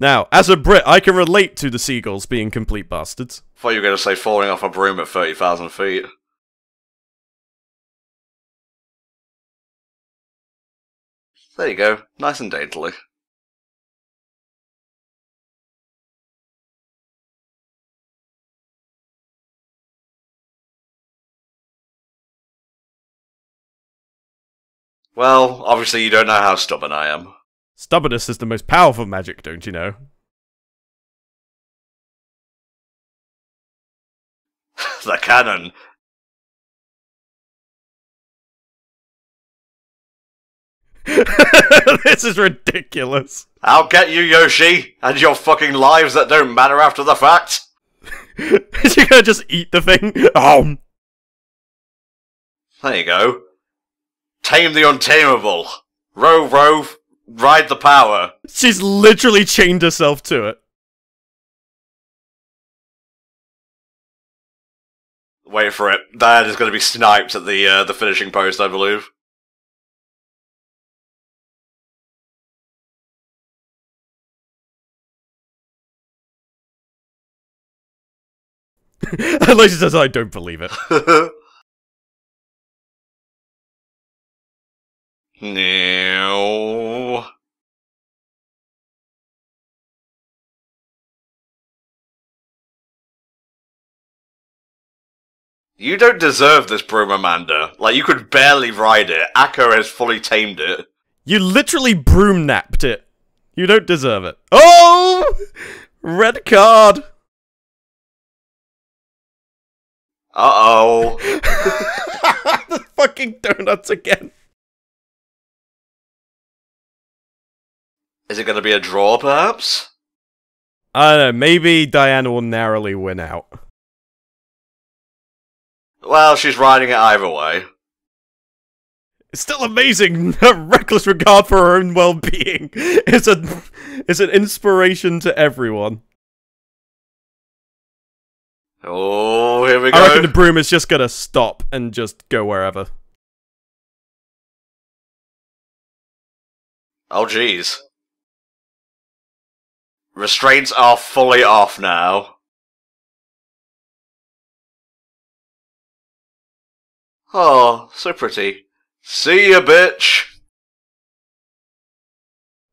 Now, as a Brit, I can relate to the seagulls being complete bastards. Thought you were going to say falling off a broom at 30,000 feet. There you go, nice and daintily. Well, obviously you don't know how stubborn I am. Stubbornness is the most powerful magic, don't you know? The cannon. This is ridiculous. I'll get you, Yoshi, and your fucking lives that don't matter after the fact. Is you gonna just eat the thing? Oh. There you go. Tame the untamable. Row, row, ride the power. She's literally chained herself to it. Wait for it. That is going to be sniped at the finishing post, I believe. Lacey says, I don't believe it. No. You don't deserve this broom, Amanda. Like, you could barely ride it. Akko has fully tamed it. You literally broom napped it. You don't deserve it. Oh! Red card! Uh-oh. The fucking donuts again. Is it going to be a draw, perhaps? I don't know, maybe Diana will narrowly win out. Well, she's riding it either way. It's still amazing. Her reckless regard for her own well-being is an inspiration to everyone. Oh, here we go. I reckon the broom is just gonna stop and just go wherever. Oh, jeez. Restraints are fully off now. Oh, so pretty. See ya, bitch!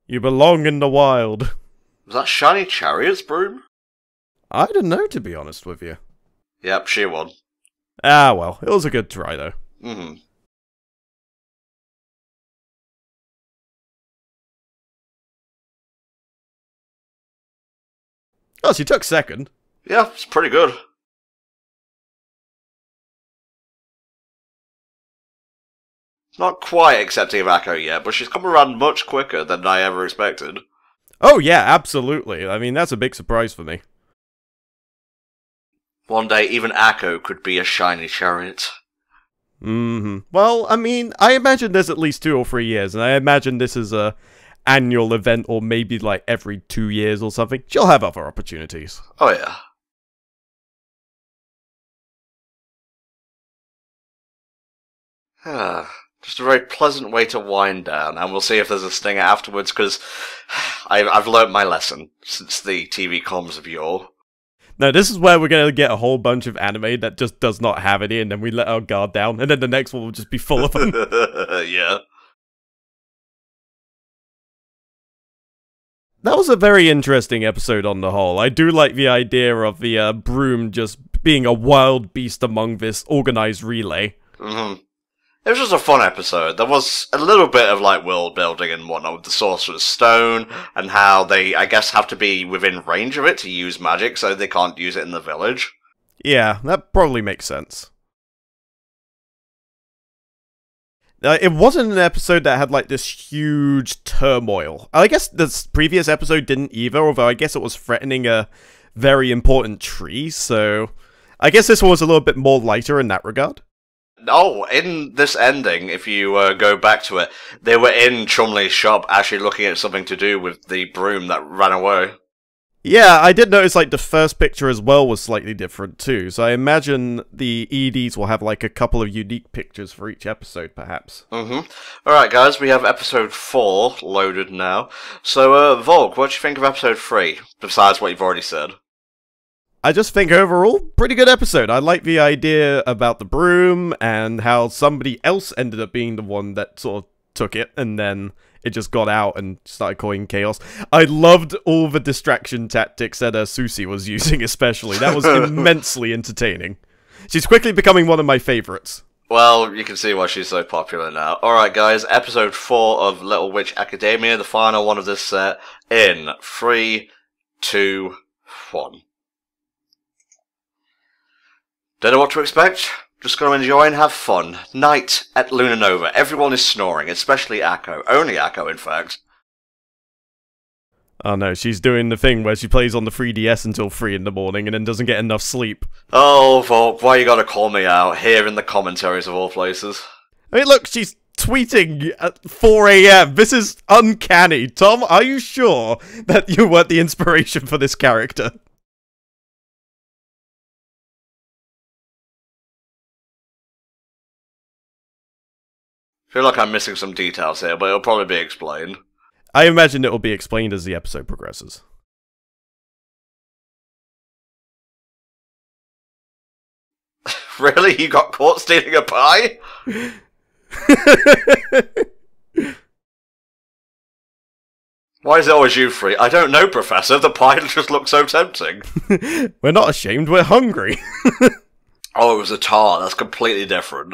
You belong in the wild. Was that Shiny Chariot's broom? I don't know, to be honest with you. Yep, she won. Ah, well, it was a good try, though. Mm-hmm. Oh, she took second. Yeah, it's pretty good. Not quite accepting of Akko yet, but she's come around much quicker than I ever expected. Oh, yeah, absolutely. I mean, that's a big surprise for me. One day, even Akko could be a Shiny Chariot. Mm-hmm. Well, I mean, I imagine there's at least 2 or 3 years, and I imagine this is a annual event, or maybe like every 2 years or something. She'll have other opportunities. Oh yeah. Just a very pleasant way to wind down, and we'll see if there's a stinger afterwards, because I've learnt my lesson since the TV comms of yore. No, this is where we're going to get a whole bunch of anime that just does not have any, and then we let our guard down, and then the next one will just be full of them. Yeah. That was a very interesting episode on the whole. I do like the idea of the broom just being a wild beast among this organized relay. Mm-hmm. It was just a fun episode. There was a little bit of, like, world building and whatnot with the Sorcerer's Stone, and how they, I guess, have to be within range of it to use magic, so they can't use it in the village. Yeah, that probably makes sense. It wasn't an episode that had, like, this huge turmoil. I guess this previous episode didn't either, although I guess it was threatening a very important tree, so I guess this one was a little bit more lighter in that regard. Oh, in this ending, if you go back to it, they were in Chumley's shop actually looking at something to do with the broom that ran away. Yeah, I did notice, like, the first picture as well was slightly different, too. So I imagine the EDs will have, like, a couple of unique pictures for each episode, perhaps. Alright, guys, we have episode 4 loaded now. So, Volk, what do you think of episode 3, besides what you've already said? I just think overall, pretty good episode. I like the idea about the broom and how somebody else ended up being the one that sort of took it, and then it just got out and started causing chaos. I loved all the distraction tactics that Susie was using, especially. That was immensely entertaining. She's quickly becoming one of my favorites. Well, you can see why she's so popular now. Alright, guys, episode 4 of Little Witch Academia, the final one of this set, in 3, 2, 1. Don't know what to expect. Just gonna enjoy and have fun. Night at Luna Nova. Everyone is snoring, especially Akko. Only Akko, in fact. Oh no, she's doing the thing where she plays on the 3DS until 3 in the morning and then doesn't get enough sleep. Oh, Volk, why you gotta call me out here in the commentaries of all places? I mean, look, she's tweeting at 4 AM. This is uncanny. Tom, are you sure that you weren't the inspiration for this character? I feel like I'm missing some details here, but it'll probably be explained. I imagine it will be explained as the episode progresses. Really? You got caught stealing a pie? Why is it always you three? I don't know, Professor. The pie just looks so tempting. We're not ashamed, we're hungry. Oh, it was a tart. That's completely different.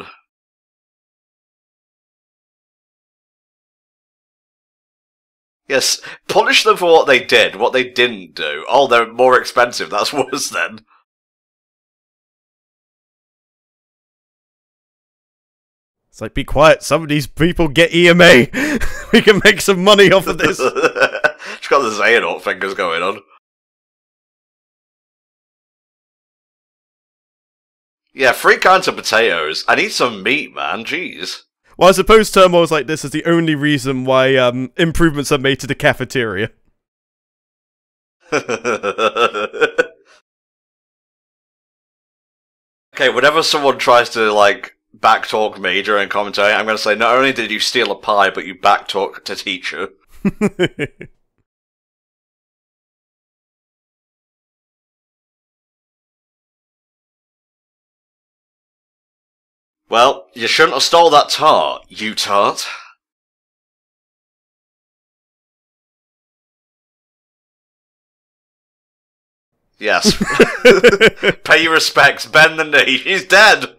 Yes, punish them for what they did, what they didn't do. Oh, they're more expensive, that's worse then. It's like, be quiet, some of these people get EMA. We can make some money off of this. She's got the Xehanort fingers going on. Yeah, 3 kinds of potatoes. I need some meat, man, jeez. Well, I suppose turmoils like this is the only reason why improvements are made to the cafeteria. Okay, whenever someone tries to, like, backtalk me during commentary, I'm going to say, not only did you steal a pie, but you backtalk the teacher. Well, you shouldn't have stole that tart, you tart. Yes. Pay your respects, bend the knee, he's dead!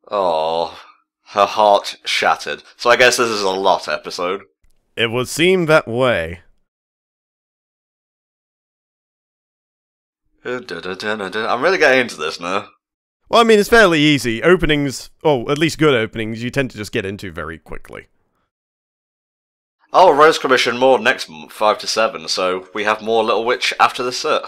Oh, her heart shattered. So I guess this is a lot episode. It would seem that way. I'm really getting into this now. Well, I mean, it's fairly easy. Openings, oh, at least good openings, you tend to just get into very quickly. Oh, Rose Commission more next month, 5 to 7, so we have more Little Witch after this set.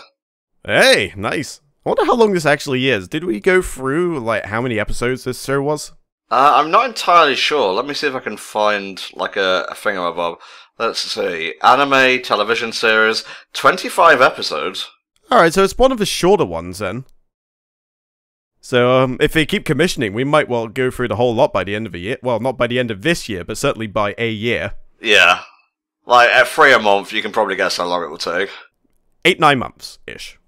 Hey, nice. I wonder how long this actually is. Did we go through, like, how many episodes this show was? I'm not entirely sure. Let me see if I can find, like, a thingamabob. Let's see. Anime, television series, 25 episodes. Alright, so it's one of the shorter ones, then. So, if they keep commissioning, we might well go through the whole lot by the end of the year. Well, not by the end of this year, but certainly by a year. Yeah. Like, at 3 a month, you can probably guess how long it will take. 8-9 months-ish.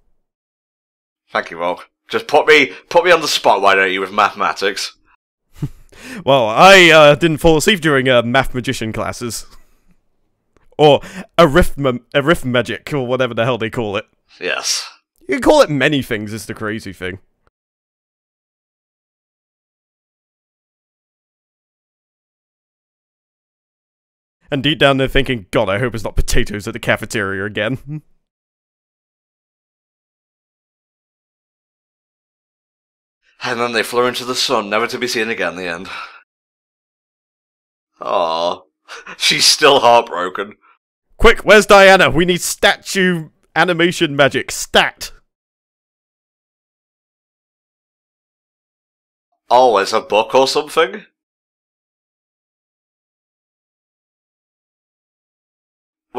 Thank you, Volk. Just put me on the spot, why don't you, with mathematics? Well, I didn't fall asleep during math magician classes. Or arithmetic, or whatever the hell they call it. Yes. You can call it many things, is the crazy thing. And deep down they're thinking, God, I hope it's not potatoes at the cafeteria again. And then they flew into the sun, never to be seen again in the end. Aww. She's still heartbroken. Quick, where's Diana? We need statue animation magic. Stat! Oh, it's a book or something?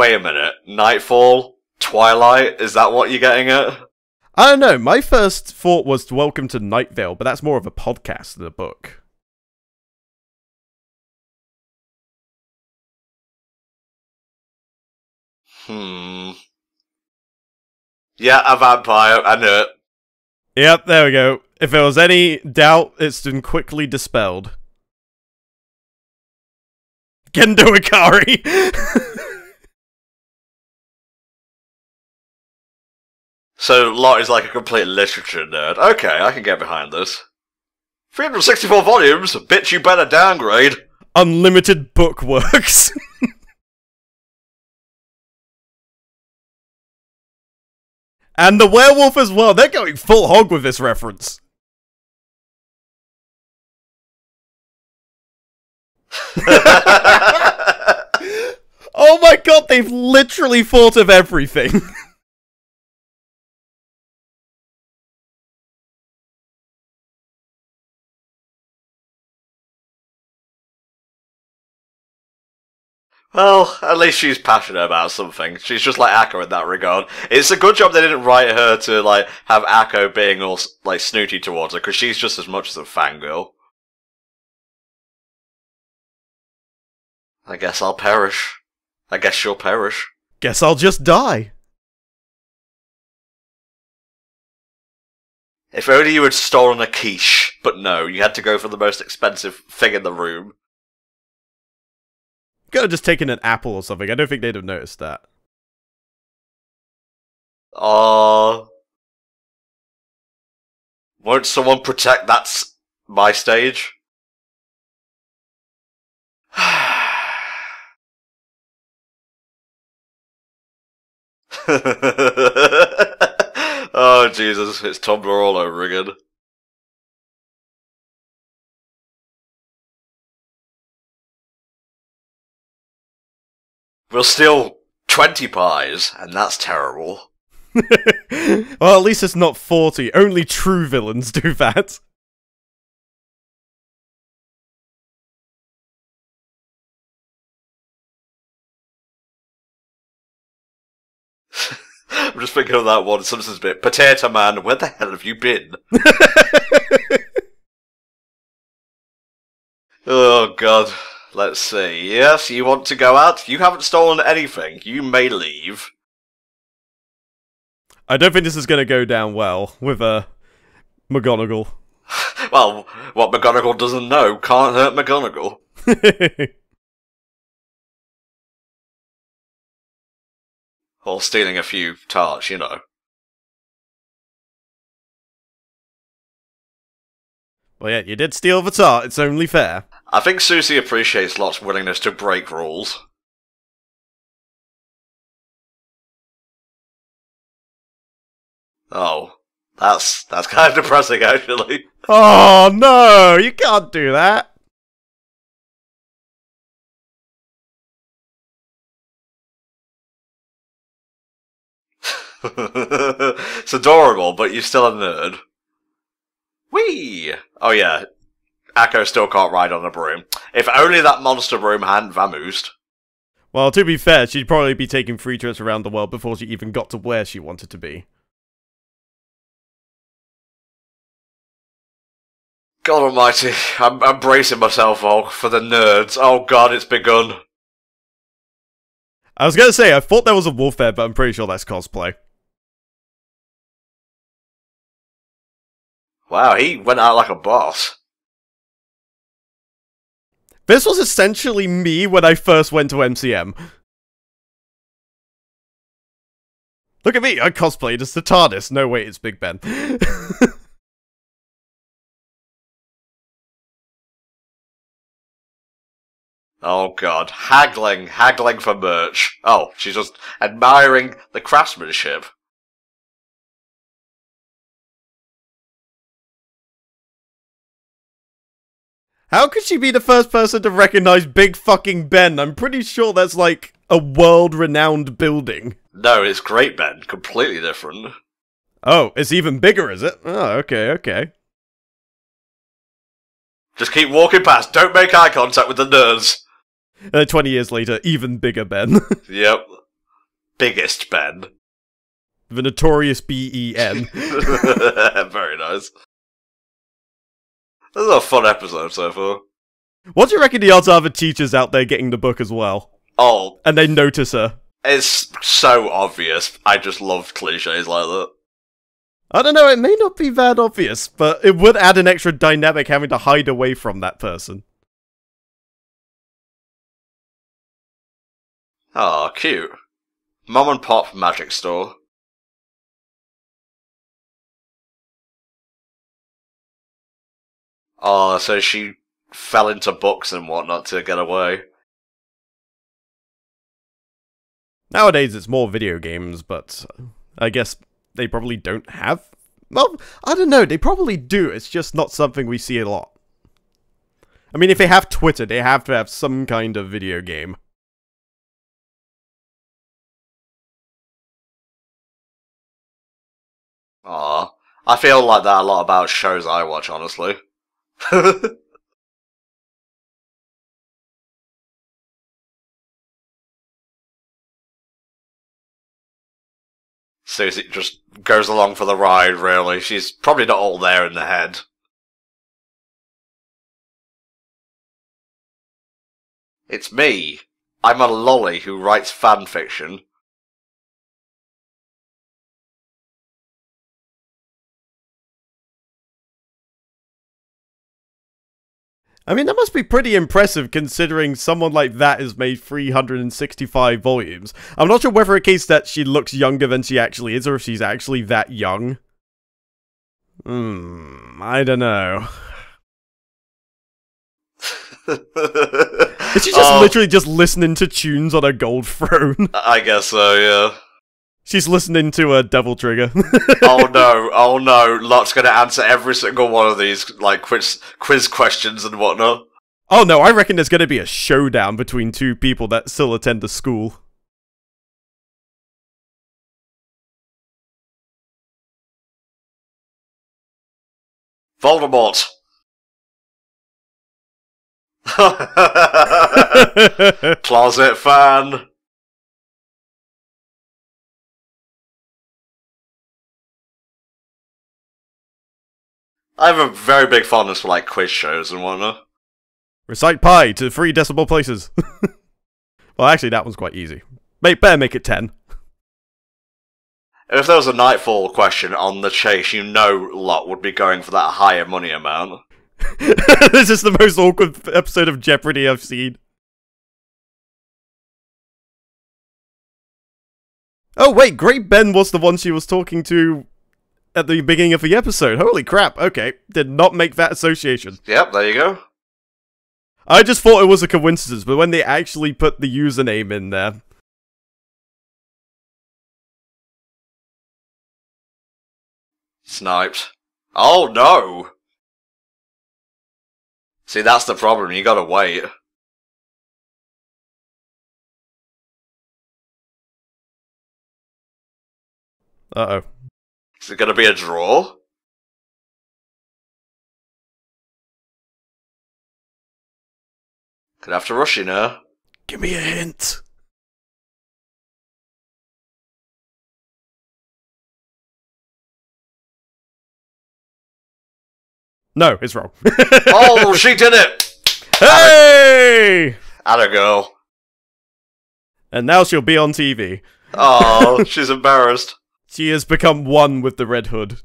Wait a minute. Nightfall? Twilight? Is that what you're getting at? I don't know, my first thought was Welcome to Night Vale, but that's more of a podcast than a book. Yeah, a vampire, I knew it. Yep, there we go. If there was any doubt, it's been quickly dispelled. Gendo Ikari! So, Lot is like a complete literature nerd. Okay, I can get behind this. 364 volumes? Bitch, you better downgrade. Unlimited bookworks. And the werewolf as well, they're going full hog with this reference. Oh my god, they've literally thought of everything. Well, at least she's passionate about something. She's just like Akko in that regard. It's a good job they didn't write her to, like, have Akko being all, like, snooty towards her, because she's just as much as a fangirl. I guess I'll perish. I guess she'll perish. Guess I'll just die. If only you had stolen a quiche. But no, you had to go for the most expensive thing in the room. Could have just taken an apple or something. I don't think they'd have noticed that. Won't someone protect my stage? Oh, Jesus, it's Tumblr all over again. We'll steal 20 pies, and that's terrible. Well, at least it's not 40. Only true villains do that. I'm just thinking of that one Simpsons bit. Potato Man, where the hell have you been? Oh, God. Let's see. Yes, you want to go out? You haven't stolen anything. You may leave. I don't think this is going to go down well with McGonagall. Well, what McGonagall doesn't know can't hurt McGonagall. Or stealing a few tarts, you know. Well, yeah, you did steal the tart. It's only fair. I think Susie appreciates Lot's willingness to break rules. Oh, that's kind of depressing, actually. Oh, no! You can't do that! It's adorable, but you're still a nerd. Whee! Oh yeah, Akko still can't ride on a broom. If only that monster broom hadn't vamoosed. Well, to be fair, she'd probably be taking free trips around the world before she even got to where she wanted to be. God almighty, I'm bracing myself for the nerds. Oh god, it's begun. I was gonna say, I thought there was a wolf there, but I'm pretty sure that's cosplay. Wow, he went out like a boss. This was essentially me when I first went to MCM. Look at me, I cosplayed as the TARDIS. No, wait, it's Big Ben. Oh god, haggling for merch. Oh, she's just admiring the craftsmanship. How could she be the first person to recognize Big fucking Ben? I'm pretty sure that's like a world-renowned building. No, it's Great Ben. Completely different. Oh, it's even bigger, is it? Oh, okay, okay. Just keep walking past. Don't make eye contact with the nerds. 20 years later, even bigger Ben. Yep. biggest Ben. The notorious Ben. Very nice. This is a fun episode so far. What do you reckon the odds are the teachers out there getting the book as well? Oh. And they notice her. It's so obvious. I just love cliches like that. I don't know, it may not be that obvious, but it would add an extra dynamic having to hide away from that person. Oh, cute. Mom and Pop magic store. Oh, so she fell into books and whatnot to get away. Nowadays it's more video games, but I guess they probably don't have... Well, I don't know, they probably do, it's just not something we see a lot. I mean, if they have Twitter, they have to have some kind of video game. Aw, I feel like that a lot about shows I watch, honestly. Susie just goes along for the ride, really. She's probably not all there in the head. It's me. I'm a lolly who writes fanfiction. I mean, that must be pretty impressive considering someone like that has made 365 volumes. I'm not sure whether it's a case that she looks younger than she actually is or if she's actually that young. I don't know. Is she just literally just listening to tunes on a gold throne? I guess so, yeah. She's listening to a Devil Trigger. Oh no, Lot's gonna answer every single one of these, like, quiz questions and whatnot. Oh no, I reckon there's gonna be a showdown between two people that still attend the school. Voldemort! Closet fan! I have a very big fondness for, like, quiz shows and whatnot. Recite pi to 3 decimal places. Well, actually, that one's quite easy. Better make it 10. If there was a Nightfall question on the chase, you know Lot would be going for that higher money amount. This is the most awkward episode of Jeopardy I've seen. Oh wait, Great Ben was the one she was talking to at the beginning of the episode. Holy crap, okay. Did not make that association. Yep, there you go. I just thought it was a coincidence, but when they actually put the username in there... Sniped. Oh no! See, that's the problem, you gotta wait. Uh-oh. Is it gonna be a draw? Could have to rush you now. Give me a hint. No, it's wrong. Oh, she did it! Hey! Atta girl. And now she'll be on TV. Oh, she's embarrassed. She has become one with the Red Hood.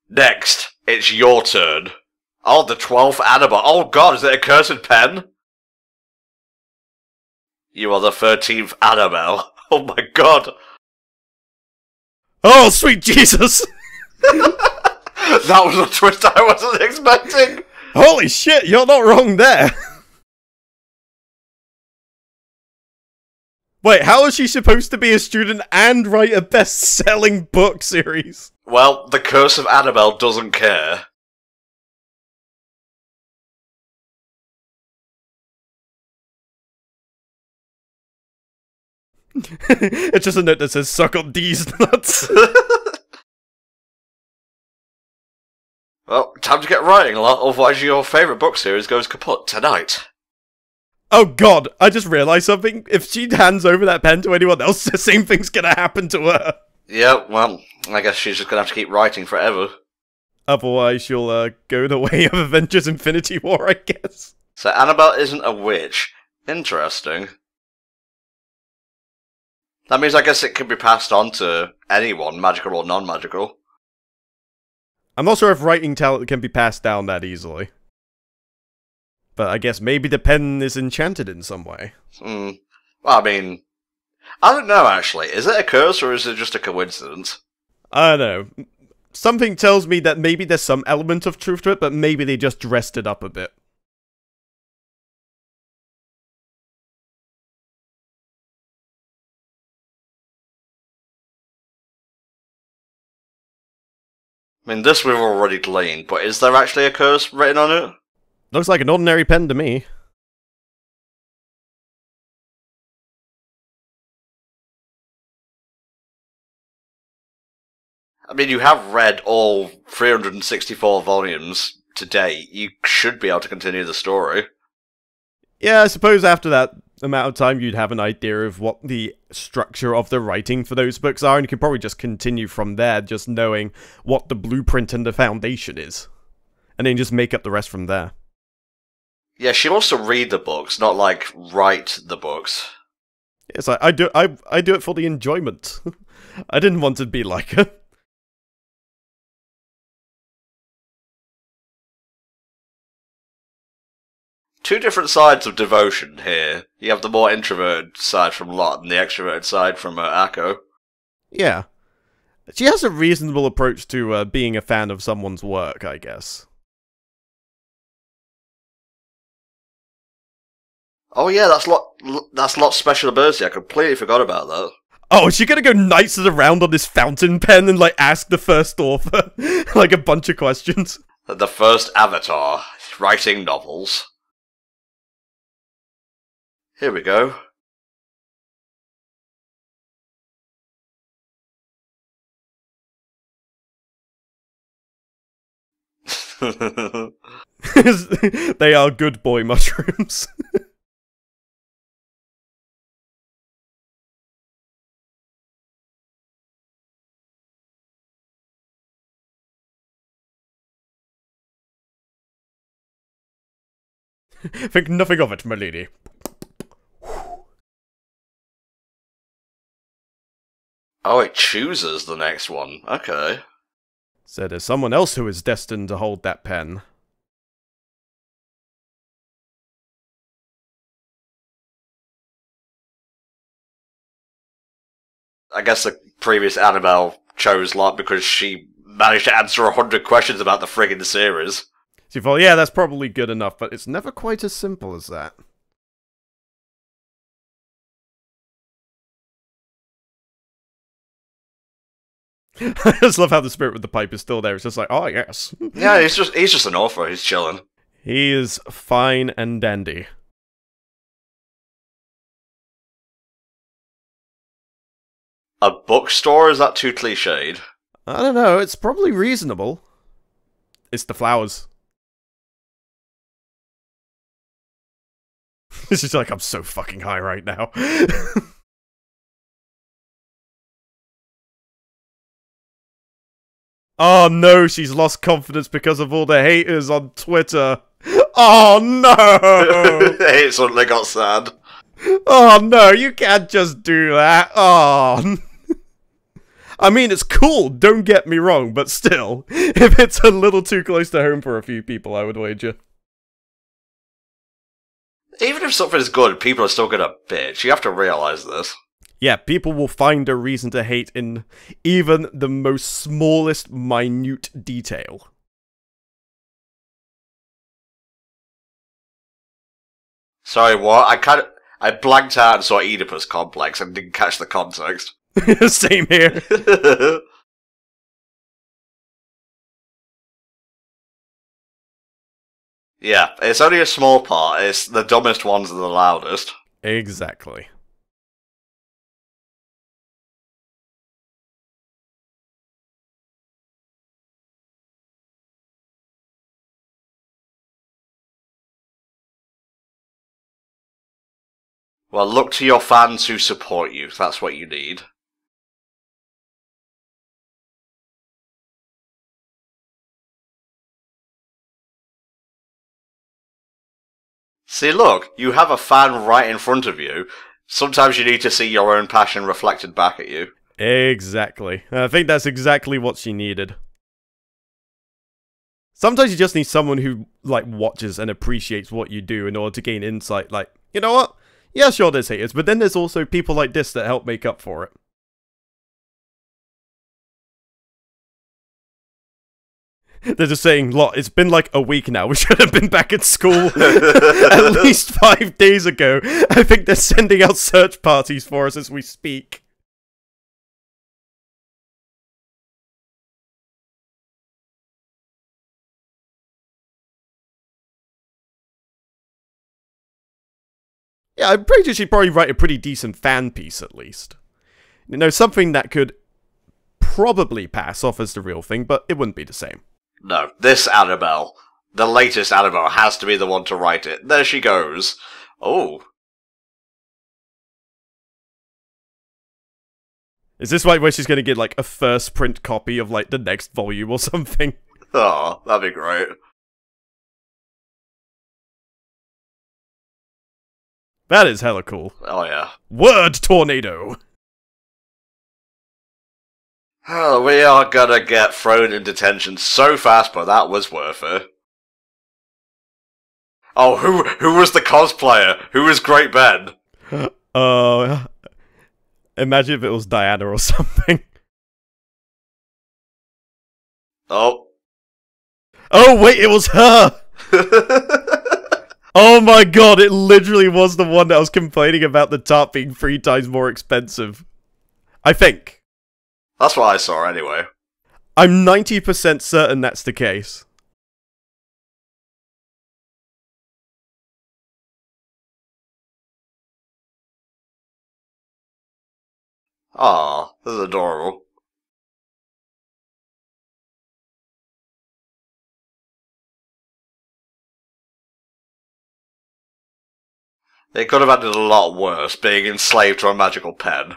Next, it's your turn. Oh, the 12th Annabelle. Oh god, is it a cursed pen? You are the 13th Annabelle. Oh my god. Oh, sweet Jesus! That was a twist I wasn't expecting. Holy shit, you're not wrong there. Wait, how is she supposed to be a student and write a best-selling book series? Well, the Curse of Annabelle doesn't care. It's just a note that says, suck on these nuts. Well, time to get writing, otherwise your favourite book series goes kaput tonight. Oh god, I just realised something. If she hands over that pen to anyone else, the same thing's gonna happen to her. Yeah, well, I guess she's just gonna have to keep writing forever. Otherwise, she'll go the way of Avengers Infinity War, I guess. So Annabelle isn't a witch. Interesting. That means I guess it can be passed on to anyone, magical or non-magical. I'm not sure if writing talent can be passed down that easily. But I guess maybe the pen is enchanted in some way. Well, I mean, I don't know actually. Is it a curse or is it just a coincidence? I don't know. Something tells me that maybe there's some element of truth to it, but maybe they just dressed it up a bit. I mean, this we've already gleaned, but is there actually a curse written on it? Looks like an ordinary pen to me. I mean, you have read all 364 volumes to date. You should be able to continue the story. Yeah, I suppose after that amount of time you'd have an idea of what the structure of the writing for those books are, and you could probably just continue from there, just knowing what the blueprint and the foundation is. And then just make up the rest from there. Yeah, she wants to read the books, not like write the books. It's like I do it for the enjoyment. I didn't want to be like her. Two different sides of devotion here. You have the more introverted side from Lot and the extroverted side from Akko. Yeah. She has a reasonable approach to being a fan of someone's work, I guess. Oh yeah, that's Lot's special ability. I completely forgot about that. Oh, is she gonna go knights around on this fountain pen and, like, ask the first author, like, a bunch of questions? The first avatar, writing novels. Here we go. They are good boy mushrooms. Think nothing of it, my lady. Oh, it chooses the next one. Okay. So there's someone else who is destined to hold that pen. I guess the previous Annabelle chose Lot because she managed to answer 100 questions about the friggin' series. So you thought, yeah, that's probably good enough, but it's never quite as simple as that. I just love how the spirit with the pipe is still there. It's just like, oh yes. Yeah, he's just an author. He's chilling. He is fine and dandy. A bookstore? Is that too cliched? I don't know. It's probably reasonable. It's the flowers. It's just like, I'm so fucking high right now. Oh no, she's lost confidence because of all the haters on Twitter. Oh no! It suddenly got sad. Oh no, you can't just do that. Oh. I mean, it's cool, don't get me wrong, but still, if it's a little too close to home for a few people, I would wager. Even if something's good, people are still gonna bitch. You have to realize this. Yeah, people will find a reason to hate in even the most smallest, minute detail. Sorry, what? I blanked out and saw Oedipus complex and didn't catch the context. Same here. Yeah, it's only a small part. It's the dumbest ones are the loudest. Exactly. Well, look to your fans who support you. That's what you need. See, look, you have a fan right in front of you. Sometimes you need to see your own passion reflected back at you. Exactly. I think that's exactly what she needed. Sometimes you just need someone who, like, watches and appreciates what you do in order to gain insight. Like, you know what? Yeah, sure, there's haters, but then there's also people like this that help make up for it. They're just saying, look, it's been like a week now. We should have been back at school at least 5 days ago. I think they're sending out search parties for us as we speak. Yeah, I'm pretty sure she'd probably write a pretty decent fan piece, at least. You know, something that could probably pass off as the real thing, but it wouldn't be the same. No, this Annabelle, the latest Annabelle, has to be the one to write it. There she goes. Oh. Is this like where she's gonna get, like, a first print copy of, like, the next volume or something? Oh, that'd be great. That is hella cool. Oh, yeah. Word tornado! Oh, we are gonna get thrown in detention so fast, but that was worth it. Oh, who was the cosplayer? Who was Great Ben? Imagine if it was Diana or something. Oh. Oh, wait, it was her! Oh my god, it literally was the one that was complaining about the top being 3 times more expensive. I think. That's what I saw anyway. I'm 90% certain that's the case. Aw, this is adorable. They could have ended a lot worse, being enslaved to a magical pen.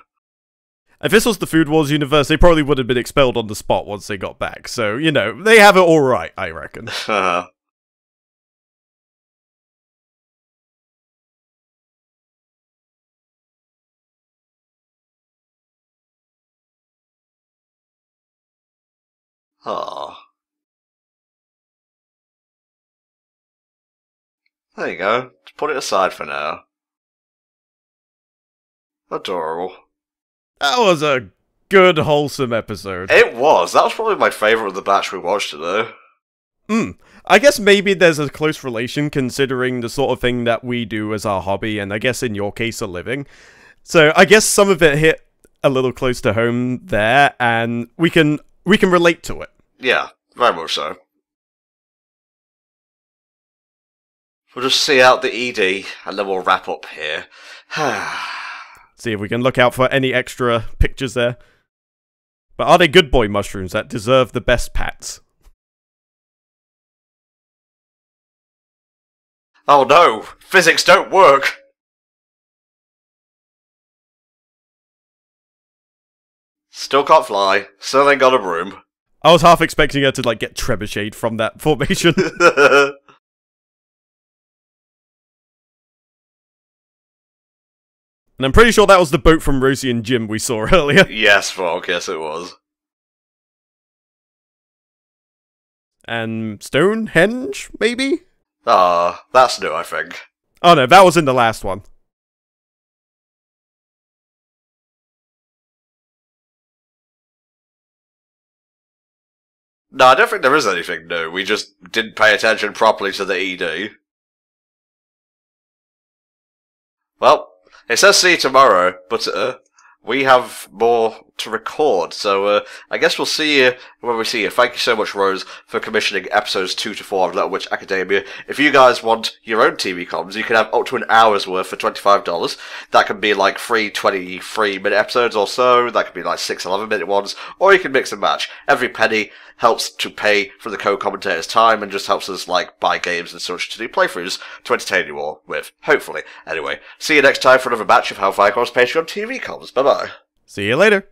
If this was the Food Wars universe, they probably would have been expelled on the spot once they got back. So, you know, they have it alright, I reckon. Aw. There you go. Just put it aside for now. Adorable. That was a good, wholesome episode. It was. That was probably my favourite of the batch we watched today. I guess maybe there's a close relation considering the sort of thing that we do as our hobby, and I guess in your case a living. So I guess some of it hit a little close to home there, and we can relate to it. Yeah, very much so. We'll just see out the ED, and then we'll wrap up here. See if we can look out for any extra pictures there. But are they good boy mushrooms that deserve the best pats? Oh no! Physics don't work! Still can't fly. Still ain't got a broom. I was half expecting her to, like, get trebucheted from that formation. And I'm pretty sure that was the boat from Rosie and Jim we saw earlier. Yes, Frog, yes it was. And Stonehenge, maybe? Ah, that's new, I think. Oh no, that was in the last one. No, I don't think there is anything new. We just didn't pay attention properly to the ED. Well, it says see you tomorrow, but we have more to record. So I guess we'll see you when we see you. Thank you so much, Rose, for commissioning episodes 2 to 4 of Little Witch Academia. If you guys want your own TV comms, you can have up to an hour's worth for $25. That can be like 3 23-minute episodes or so. That could be like 6 11-minute ones, or you can mix and match. Every penny helps to pay for the co-commentator's time and just helps us like buy games and such to do playthroughs to entertain you all with, hopefully. Anyway, see you next time for another batch of HellfireComms Patreon TV comms. Bye bye. See you later.